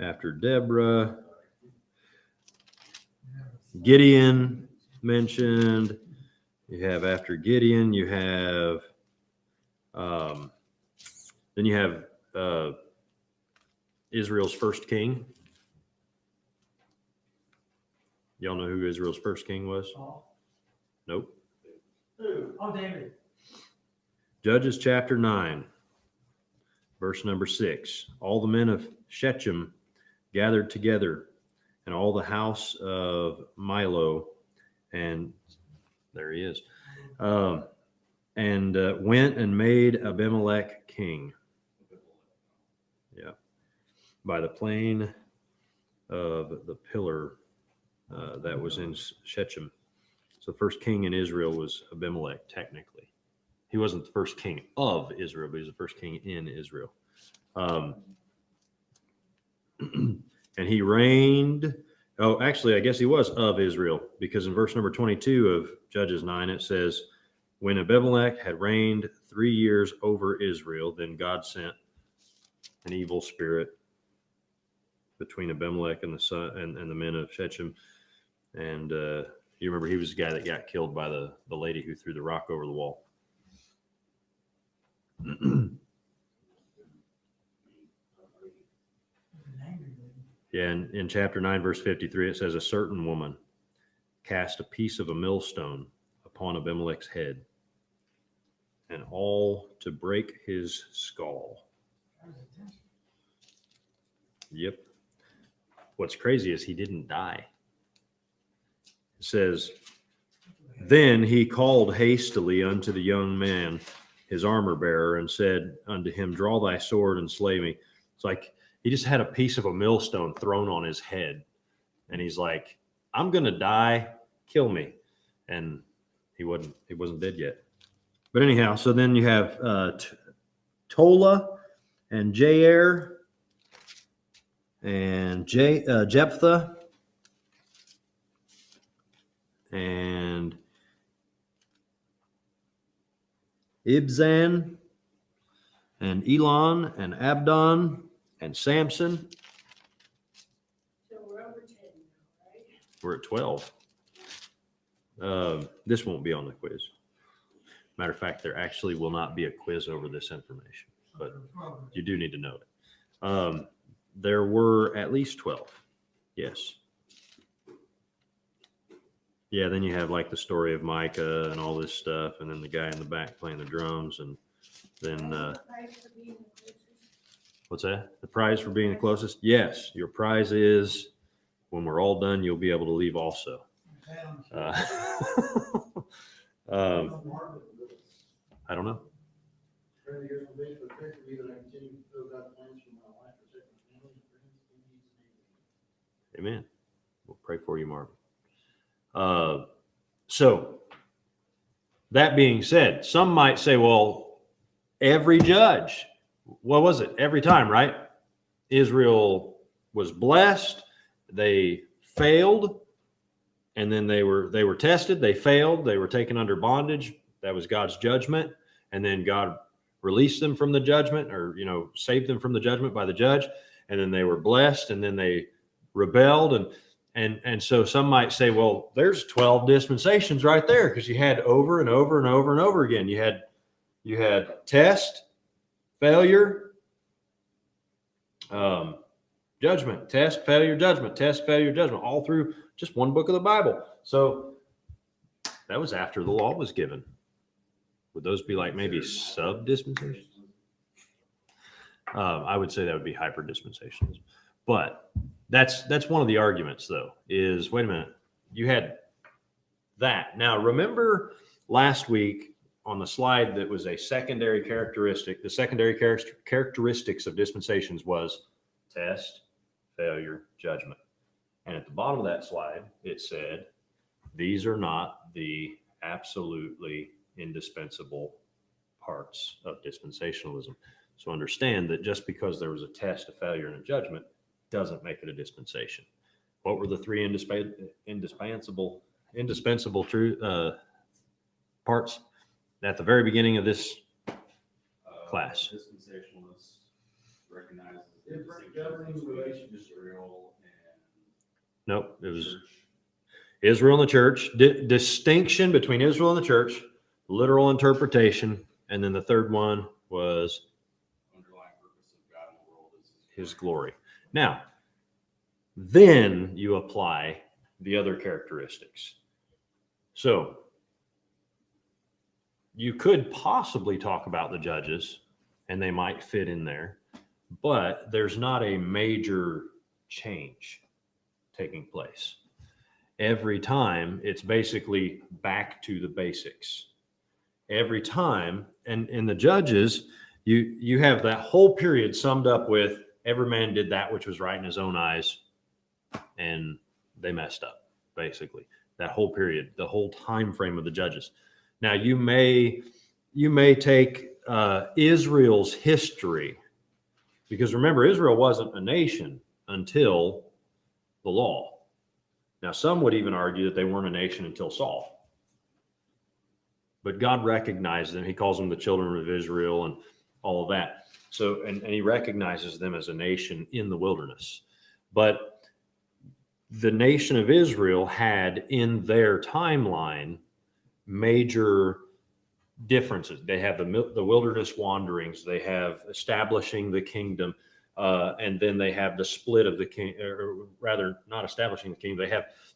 after Deborah, Gideon mentioned. You have after Gideon, you have, then you have Israel's first king. Y'all know who Israel's first king was? Saul. Nope. Who? Oh, David. Judges chapter 9, verse number 6. All the men of Shechem gathered together, and all the house of Milo, and there he is, and went and made Abimelech king. Yeah, by the plain of the pillar that was in Shechem. So the first king in Israel was Abimelech, technically. He wasn't the first king of Israel, but he was the first king in Israel. And he reigned. Oh, actually, I guess he was of Israel, because in verse number 22 of Judges 9, it says, when Abimelech had reigned 3 years over Israel, then God sent an evil spirit between Abimelech and the son and the men of Shechem. And you remember he was the guy that got killed by the lady who threw the rock over the wall. Yeah, and in chapter 9, verse 53, it says, a certain woman cast a piece of a millstone upon Abimelech's head, and all to break his skull. Yep. What's crazy is he didn't die. It says, then he called hastily unto the young man, his armor bearer, and said unto him, draw thy sword and slay me. It's like he just had a piece of a millstone thrown on his head. And he's like, I'm going to die. Kill me. And he wasn't dead yet. But anyhow, so then you have Tola and Jair and Jephthah and Ibzan and Elon and Abdon and Samson. So we're over 10 now, right? We're at 12. This won't be on the quiz. Matter of fact, there actually will not be a quiz over this information, but you do need to know it. There were at least 12. Yes. Yeah, then you have like the story of Micah and all this stuff, and then the guy in the back playing the drums, and then Prize for being the closest. what's that? The prize for being the closest? Yes, your prize is when we're all done, you'll be able to leave also. Pat on the Uh, I don't know. Friend of yours from Facebook prayed for me that I continue to fulfill God's plans for my life, protect my family, and friends, enemies, and Amen. We'll pray for you, Marvin. So that being said, some might say, well, every judge, what was it? Every time, right? Israel was blessed. They failed. And then they were tested. They failed. They were taken under bondage. That was God's judgment. And then God released them from the judgment, or, saved them from the judgment by the judge. And then they were blessed. And then they rebelled. And so some might say, well, there's 12 dispensations right there, because you had over and over and over and over again. You had test, failure, judgment, test, failure, judgment, test, failure, judgment, all through just one book of the Bible. So that was after the law was given. Would those be like maybe sub-dispensations? I would say that would be hyper-dispensationalism. But that's one of the arguments, though, is, wait a minute, you had that. Now, remember last week on the slide that was a secondary characteristic, the secondary characteristics of dispensations was test, failure, judgment. And at the bottom of that slide, it said, these are not the absolutely indispensable parts of dispensationalism. So understand that just because there was a test, a failure, and a judgment doesn't make it a dispensation. What were the three indispensable parts at the very beginning of this class? Dispensationalists recognize the Different governing relationships. Israel and Nope, it was church. Israel and the church. Distinction between Israel and the church, literal interpretation, and then the third one was Underlying purpose of God in the world is his glory. Now, then you apply the other characteristics. So you could possibly talk about the judges, and they might fit in there, but there's not a major change taking place. Every time it's basically back to the basics. Every time, and in the judges, you have that whole period summed up with every man did that which was right in his own eyes, and they messed up, basically. That whole period, the whole time frame of the judges. Now, you may take Israel's history, because remember, Israel wasn't a nation until the law. Now, some would even argue that they weren't a nation until Saul. But God recognized them. He calls them the children of Israel and all of that. So, and he recognizes them as a nation in the wilderness. But the nation of Israel had in their timeline major differences. They have the wilderness wanderings. They have establishing the kingdom. And then they have the split of the king, or rather not establishing the kingdom.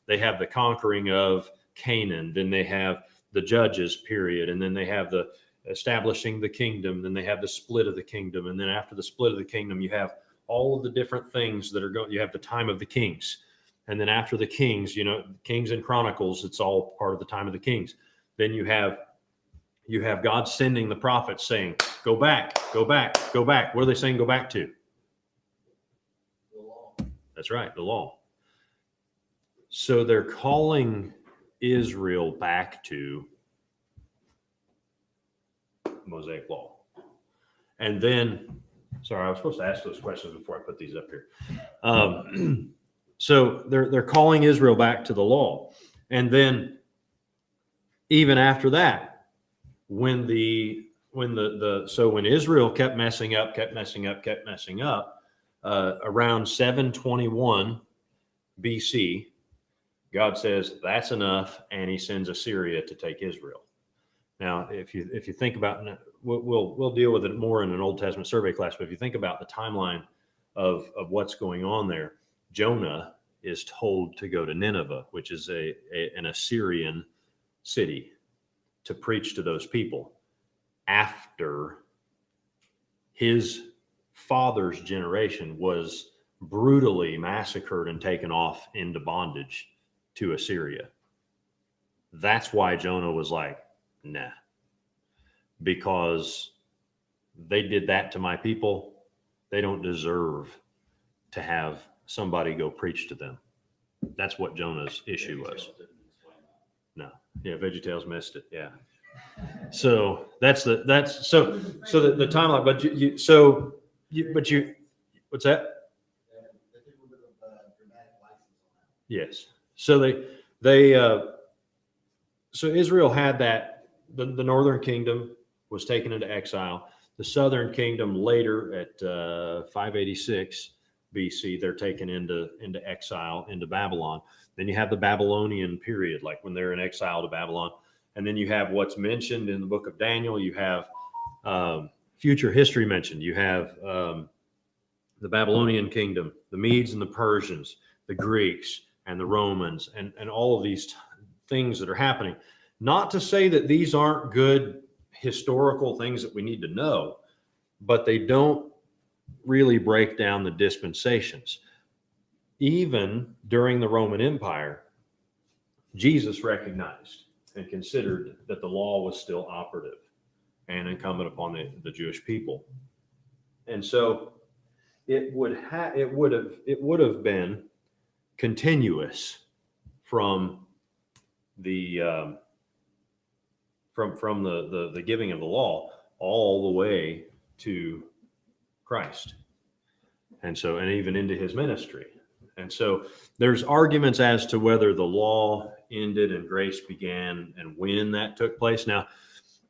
They have the conquering of Canaan. Then they have the judges period. And then they have the establishing the kingdom. Then they have the split of the kingdom. And then after the split of the kingdom, you have all of the different things that are going. You have the time of the kings. And then after the kings, Kings and Chronicles, it's all part of the time of the kings. Then you have God sending the prophets saying, go back, go back, go back. What are they saying go back to? The law. That's right, the law. So they're calling Israel back to Mosaic law. And then, sorry, I was supposed to ask those questions before I put these up here. So they're calling Israel back to the law. And then even after that, when Israel kept messing up, around 721 BC, God says that's enough, and he sends Assyria to take Israel. Now, if you think about, we'll deal with it more in an Old Testament survey class, but if you think about the timeline of what's going on there, Jonah is told to go to Nineveh, which is an Assyrian city, to preach to those people after his father's generation was brutally massacred and taken off into bondage to Assyria. That's why Jonah was like, nah, because they did that to my people. They don't deserve to have somebody go preach to them. That's what Jonah's issue was. No, yeah, VeggieTales missed it. Yeah. So that's the timeline. But what's that? They took a bit of dramatic license on that. Yes. So Israel had that, the northern kingdom was taken into exile. The southern kingdom later at 586 BC, they're taken into exile, into Babylon. Then you have the Babylonian period, like when they're in exile to Babylon. And then you have what's mentioned in the book of Daniel. You have future history mentioned. You have the Babylonian kingdom, the Medes and the Persians, the Greeks and the Romans, and all of these things that are happening. Not to say that these aren't good historical things that we need to know, but they don't really break down the dispensations. Even during the Roman Empire, Jesus recognized and considered that the law was still operative and incumbent upon the Jewish people. And so it would have been continuous from the from the giving of the law all the way to Christ, and even into his ministry. And so there's arguments as to whether the law ended and grace began and when that took place. Now,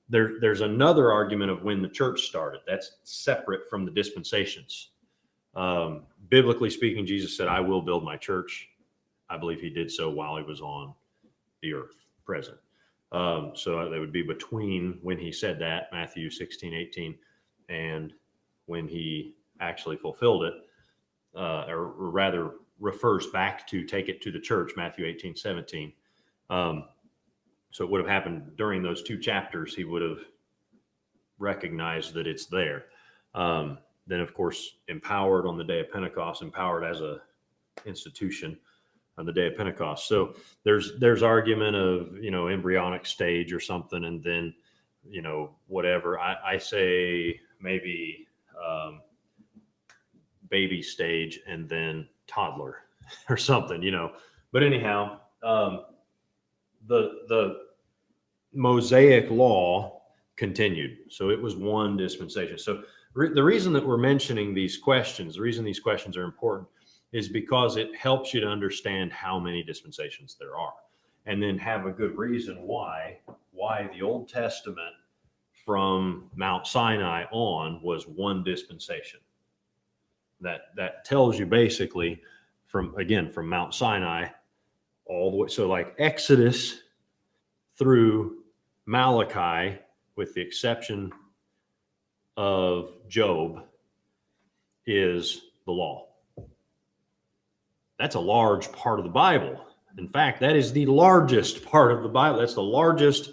there's another argument of when the church started. That's separate from the dispensations. Biblically speaking, Jesus said, I will build my church. I believe he did so while he was on the earth, present. So that would be between when he said that, Matthew 16:18, and when he actually fulfilled it, or rather refers back to take it to the church, Matthew 18:17. So it would have happened during those two chapters. He would have recognized that it's there. Then, of course, empowered on the day of Pentecost, empowered as a institution on the day of Pentecost. So there's argument of, embryonic stage or something, and then, whatever. I say maybe baby stage and then toddler or something, But anyhow, the Mosaic law continued. So it was one dispensation. So the reason that we're mentioning these questions, the reason these questions are important, is because it helps you to understand how many dispensations there are, and then have a good reason why the Old Testament from Mount Sinai on was one dispensation. That tells you basically from Mount Sinai all the way. So like Exodus through Malachi, with the exception of Job, is the law. That's a large part of the Bible. In fact, that is the largest part of the Bible. That's the largest.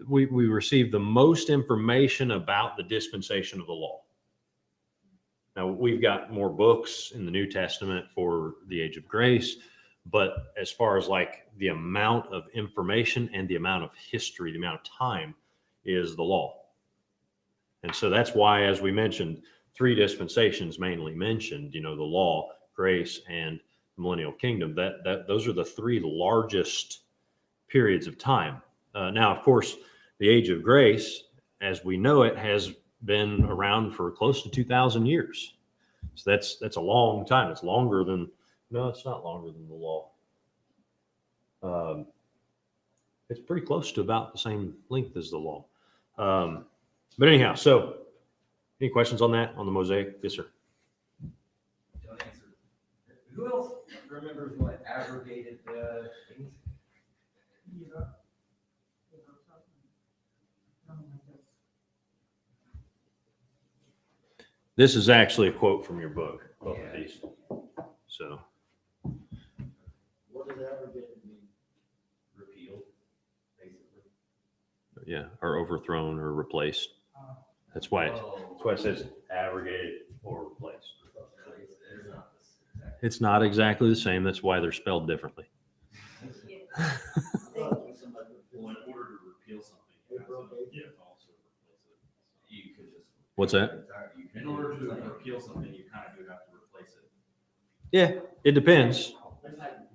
We receive the most information about the dispensation of the law. Now, we've got more books in the New Testament for the age of grace, but as far as like the amount of information and the amount of history, the amount of time, is the law. And so that's why, as we mentioned, three dispensations mainly mentioned, the law, grace, and the millennial kingdom. That those are the three largest periods of time. Now, of course, the age of grace, as we know it, has been around for close to 2,000 years. So that's a long time. It's longer than, no, it's not longer than the law. It's pretty close to about the same length as the law. But anyhow, so any questions on that, on the Mosaic? Yes, sir. Don't answer. Who else remembers what abrogated things? Yeah. This is actually a quote from your book, both of these. So, What does abrogated mean? Repealed, basically. yeah, or overthrown or replaced. That's why it says abrogated or replaced. It's not exactly the same. That's why they're spelled differently. Yeah. Thank you. Well, in order to repeal something, you have to also replace it. You could just. What's that? In order to repeal something, you kind of do have to replace it Yeah, it depends.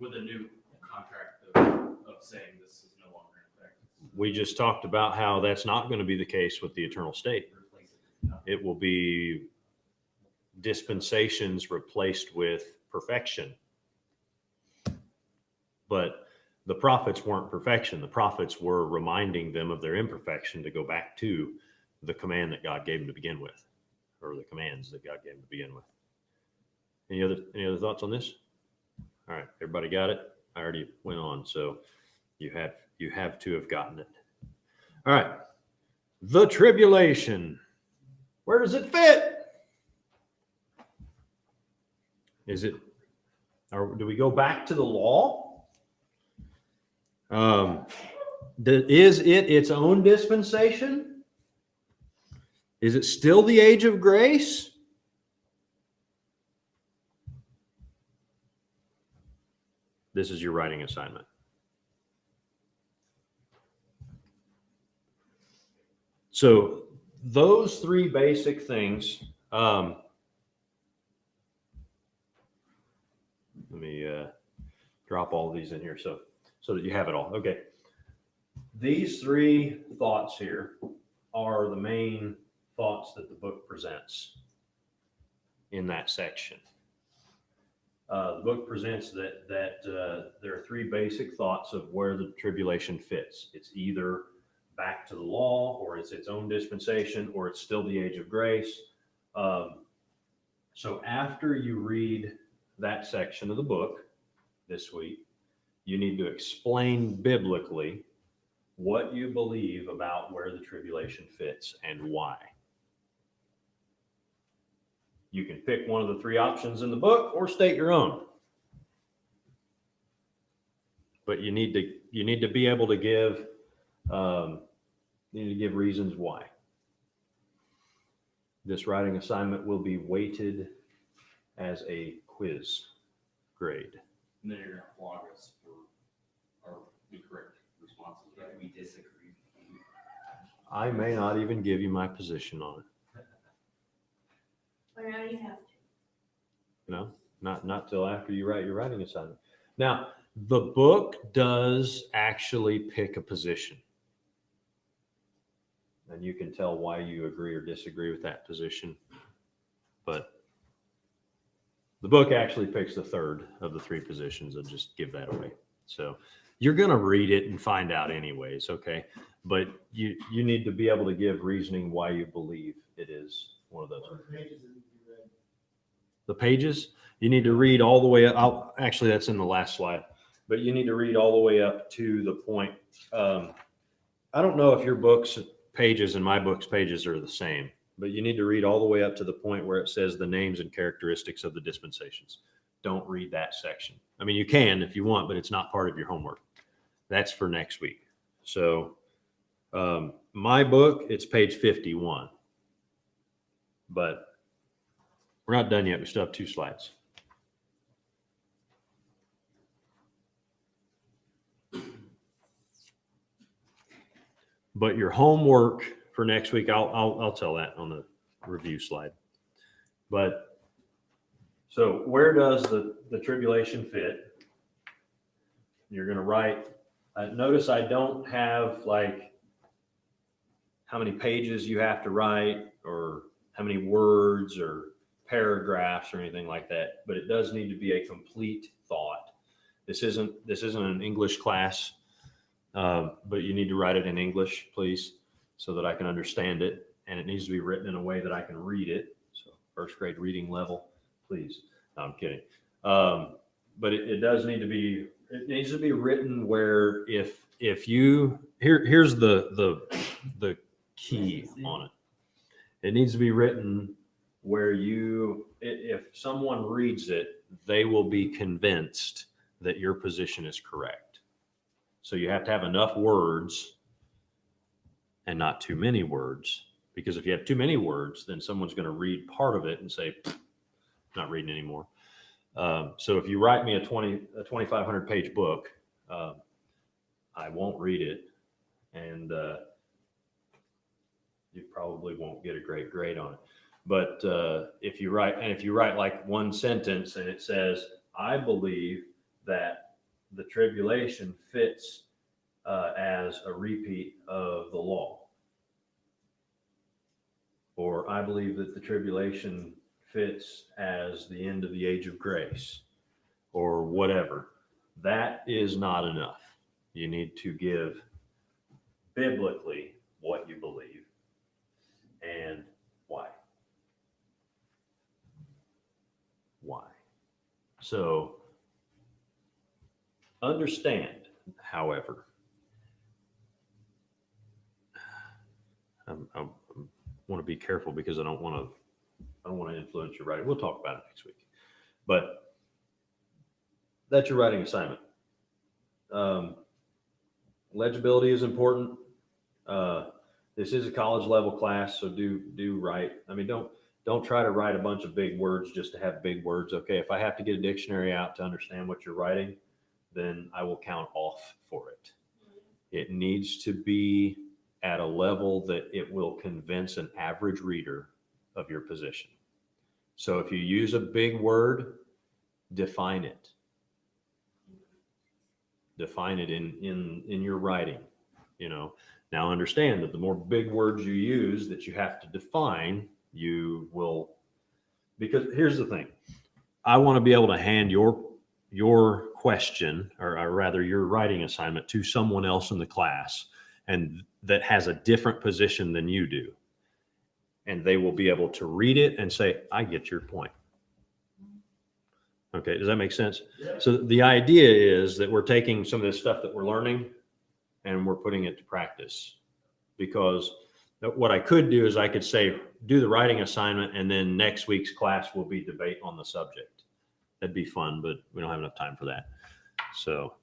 with a new contract of saying this is no longer in effect. We just talked about how that's not going to be the case with the eternal state. It will be dispensations replaced with perfection. But the prophets weren't perfection. The prophets were reminding them of their imperfection to go back to the command that God gave them to begin with, or the commands that God gave them to begin with. Any other thoughts on this? All right, everybody got it? I already went on, so you have to have gotten it. All right. The tribulation. Where does it fit? Or do we go back to the law? Is it its own dispensation? Is it still the age of grace? This is your writing assignment. So those three basic things, let me drop all of these in here so that you have it all. Okay. These three thoughts here are the main thoughts that the book presents in that section. The book presents that there are three basic thoughts of where the tribulation fits. It's either back to the law, or it's its own dispensation, or it's still the age of grace. So after you read that section of the book this week, you need to explain biblically what you believe about where the tribulation fits and why. You can pick one of the three options in the book or state your own. But you need to be able to give reasons why. This writing assignment will be weighted as a quiz grade. And then you're going to flog us for our incorrect responses. If we disagree. I may not even give you my position on it. Well, now you have to. You know, not till after you write your writing assignment. Now, the book does actually pick a position. And you can tell why you agree or disagree with that position. But the book actually picks the third of the three positions. I'll just give that away. So you're going to read it and find out anyways, okay? But you need to be able to give reasoning why you believe it is one of those. The pages, you need to read all the way up. Actually, that's in the last slide. But you need to read all the way up to the point. I don't know if your book's pages and my book's pages are the same, but you need to read all the way up to the point where it says the names and characteristics of the dispensations. Don't read that section. I mean, you can if you want, but it's not part of your homework. That's for next week. So my book, it's page 51. But we're not done yet. We still have 2 slides. But your homework for next week, I'll tell that on the review slide. But so where does the tribulation fit? You're going to write. Notice I don't have like how many pages you have to write or how many words or paragraphs or anything like that. But it does need to be a complete thought. This isn't an English class. But you need to write it in English, please, so that I can understand it. And it needs to be written in a way that I can read it. So first grade reading level, please. No, I'm kidding. But it does need to be, it needs to be written where if you, here's the key on it. It needs to be written where if someone reads it, they will be convinced that your position is correct. So you have to have enough words and not too many words Because if you have too many words, then someone's going to read part of it and say, not reading anymore. So if you write me a 2,500 page book, I won't read it, and you probably won't get a great grade on it. But if you write like one sentence and it says, I believe that the tribulation fits as a repeat of the law, or I believe that the tribulation fits as the end of the age of grace, or whatever, that is not enough. You need to give biblically what you believe and why. Why? So understand, however, I want to be careful because I don't want to influence your writing. We'll talk about it next week. But that's your writing assignment. Legibility is important. This is a college level class, so do write. I mean, don't try to write a bunch of big words just to have big words. Okay, if I have to get a dictionary out to understand what you're writing, then I will count off for it. It needs to be at a level that it will convince an average reader of your position. So if you use a big word, define it. Define it in your writing. Now understand that the more big words you use that you have to define, you will, because here's the thing. I want to be able to hand your question, or rather your writing assignment, to someone else in the class and that has a different position than you do. And they will be able to read it and say, I get your point. Okay, does that make sense? Yeah. So the idea is that we're taking some of this stuff that we're learning and we're putting it to practice. Because what I could do is I could say, do the writing assignment, and then next week's class will be debate on the subject. That'd be fun, but we don't have enough time for that. So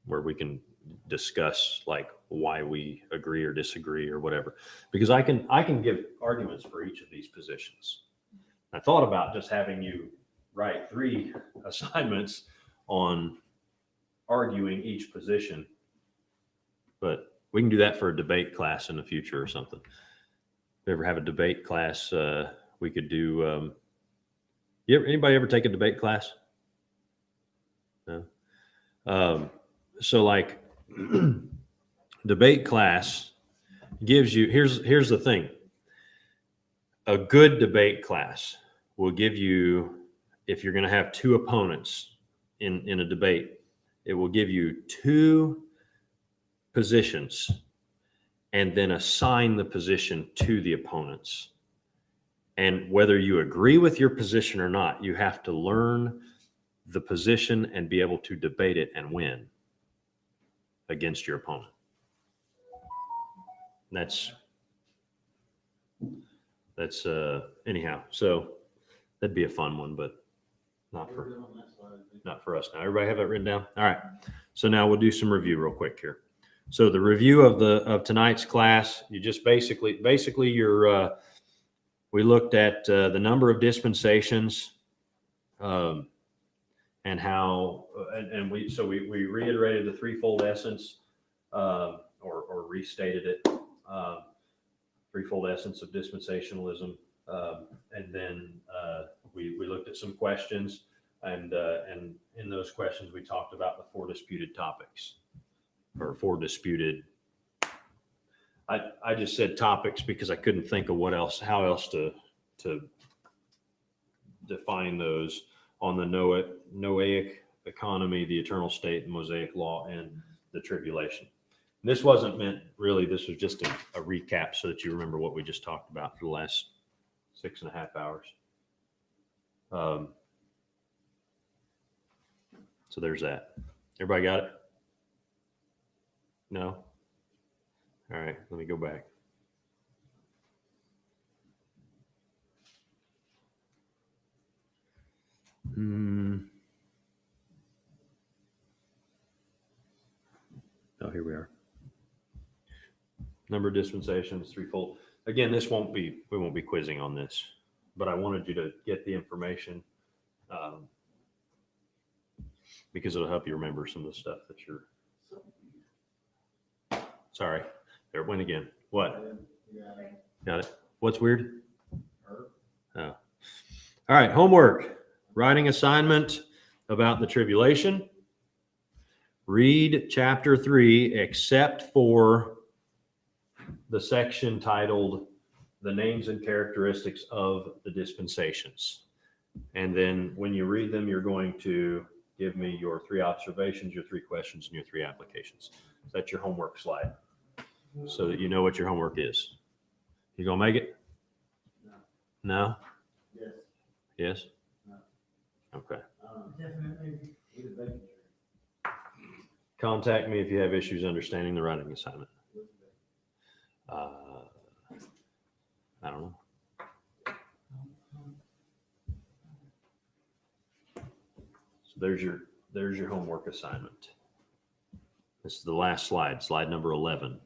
where we can discuss like why we agree or disagree or whatever, because I can give arguments for each of these positions. I thought about just having you write 3 assignments on arguing each position, but we can do that for a debate class in the future or something. If we ever have a debate class, we could do. Anybody ever take a debate class? No. So like debate class gives you, here's the thing. A good debate class will give you, if you're going to have 2 opponents in a debate, it will give you 2 positions and then assign the position to the opponents. And whether you agree with your position or not, you have to learn the position and be able to debate it and win against your opponent. That's anyhow. So that'd be a fun one, but not for us now. Everybody have that written down? All right. So now we'll do some review real quick here. So the review of tonight's class, you just basically we looked at the number of dispensations, and how we reiterated the threefold essence, or restated it, threefold essence of dispensationalism, and then we looked at some questions, and in those questions we talked about the 4 disputed topics, or 4 disputed. I just said topics because I couldn't think of how else to define those on the Noahic economy, the eternal state, the Mosaic law, and the tribulation. And this wasn't meant really, this was just a recap so that you remember what we just talked about for the last 6.5 hours. So there's that. Everybody got it? No? All right, let me go back. Oh, here we are. Number of dispensations, threefold. Again, we won't be quizzing on this, but I wanted you to get the information because it'll help you remember some of the stuff that you're. Sorry, there it went again. What? Got it. What's weird? Oh. All right, homework. Writing assignment about the tribulation. Read chapter 3, except for the section titled The Names and Characteristics of the Dispensations. And then when you read them, you're going to give me your 3 observations, your 3 questions, and your 3 applications. That's your homework slide so that you know what your homework is. You gonna make it? No? Yes. Yes? No. Okay. Definitely. Contact me if you have issues understanding the writing assignment. I don't know. So there's your homework assignment. This is the last slide, slide number 11.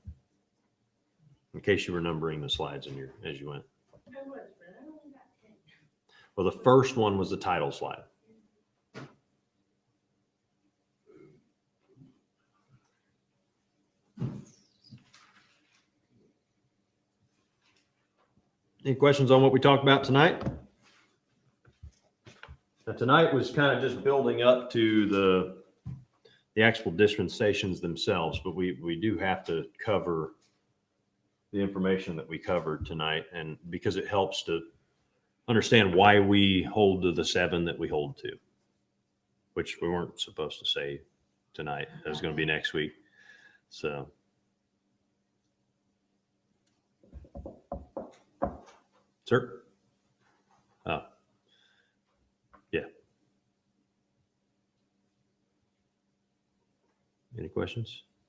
In case you were numbering the slides as you went. I was, but I only got 10. Well, the first one was the title slide. Any questions on what we talked about tonight? Now, tonight was kind of just building up to the actual dispensations themselves, but we do have to cover the information that we covered tonight, and because it helps to understand why we hold to the 7 that we hold to, which we weren't supposed to say tonight. That was going to be next week. So. Sir? Oh. Yeah. Any questions?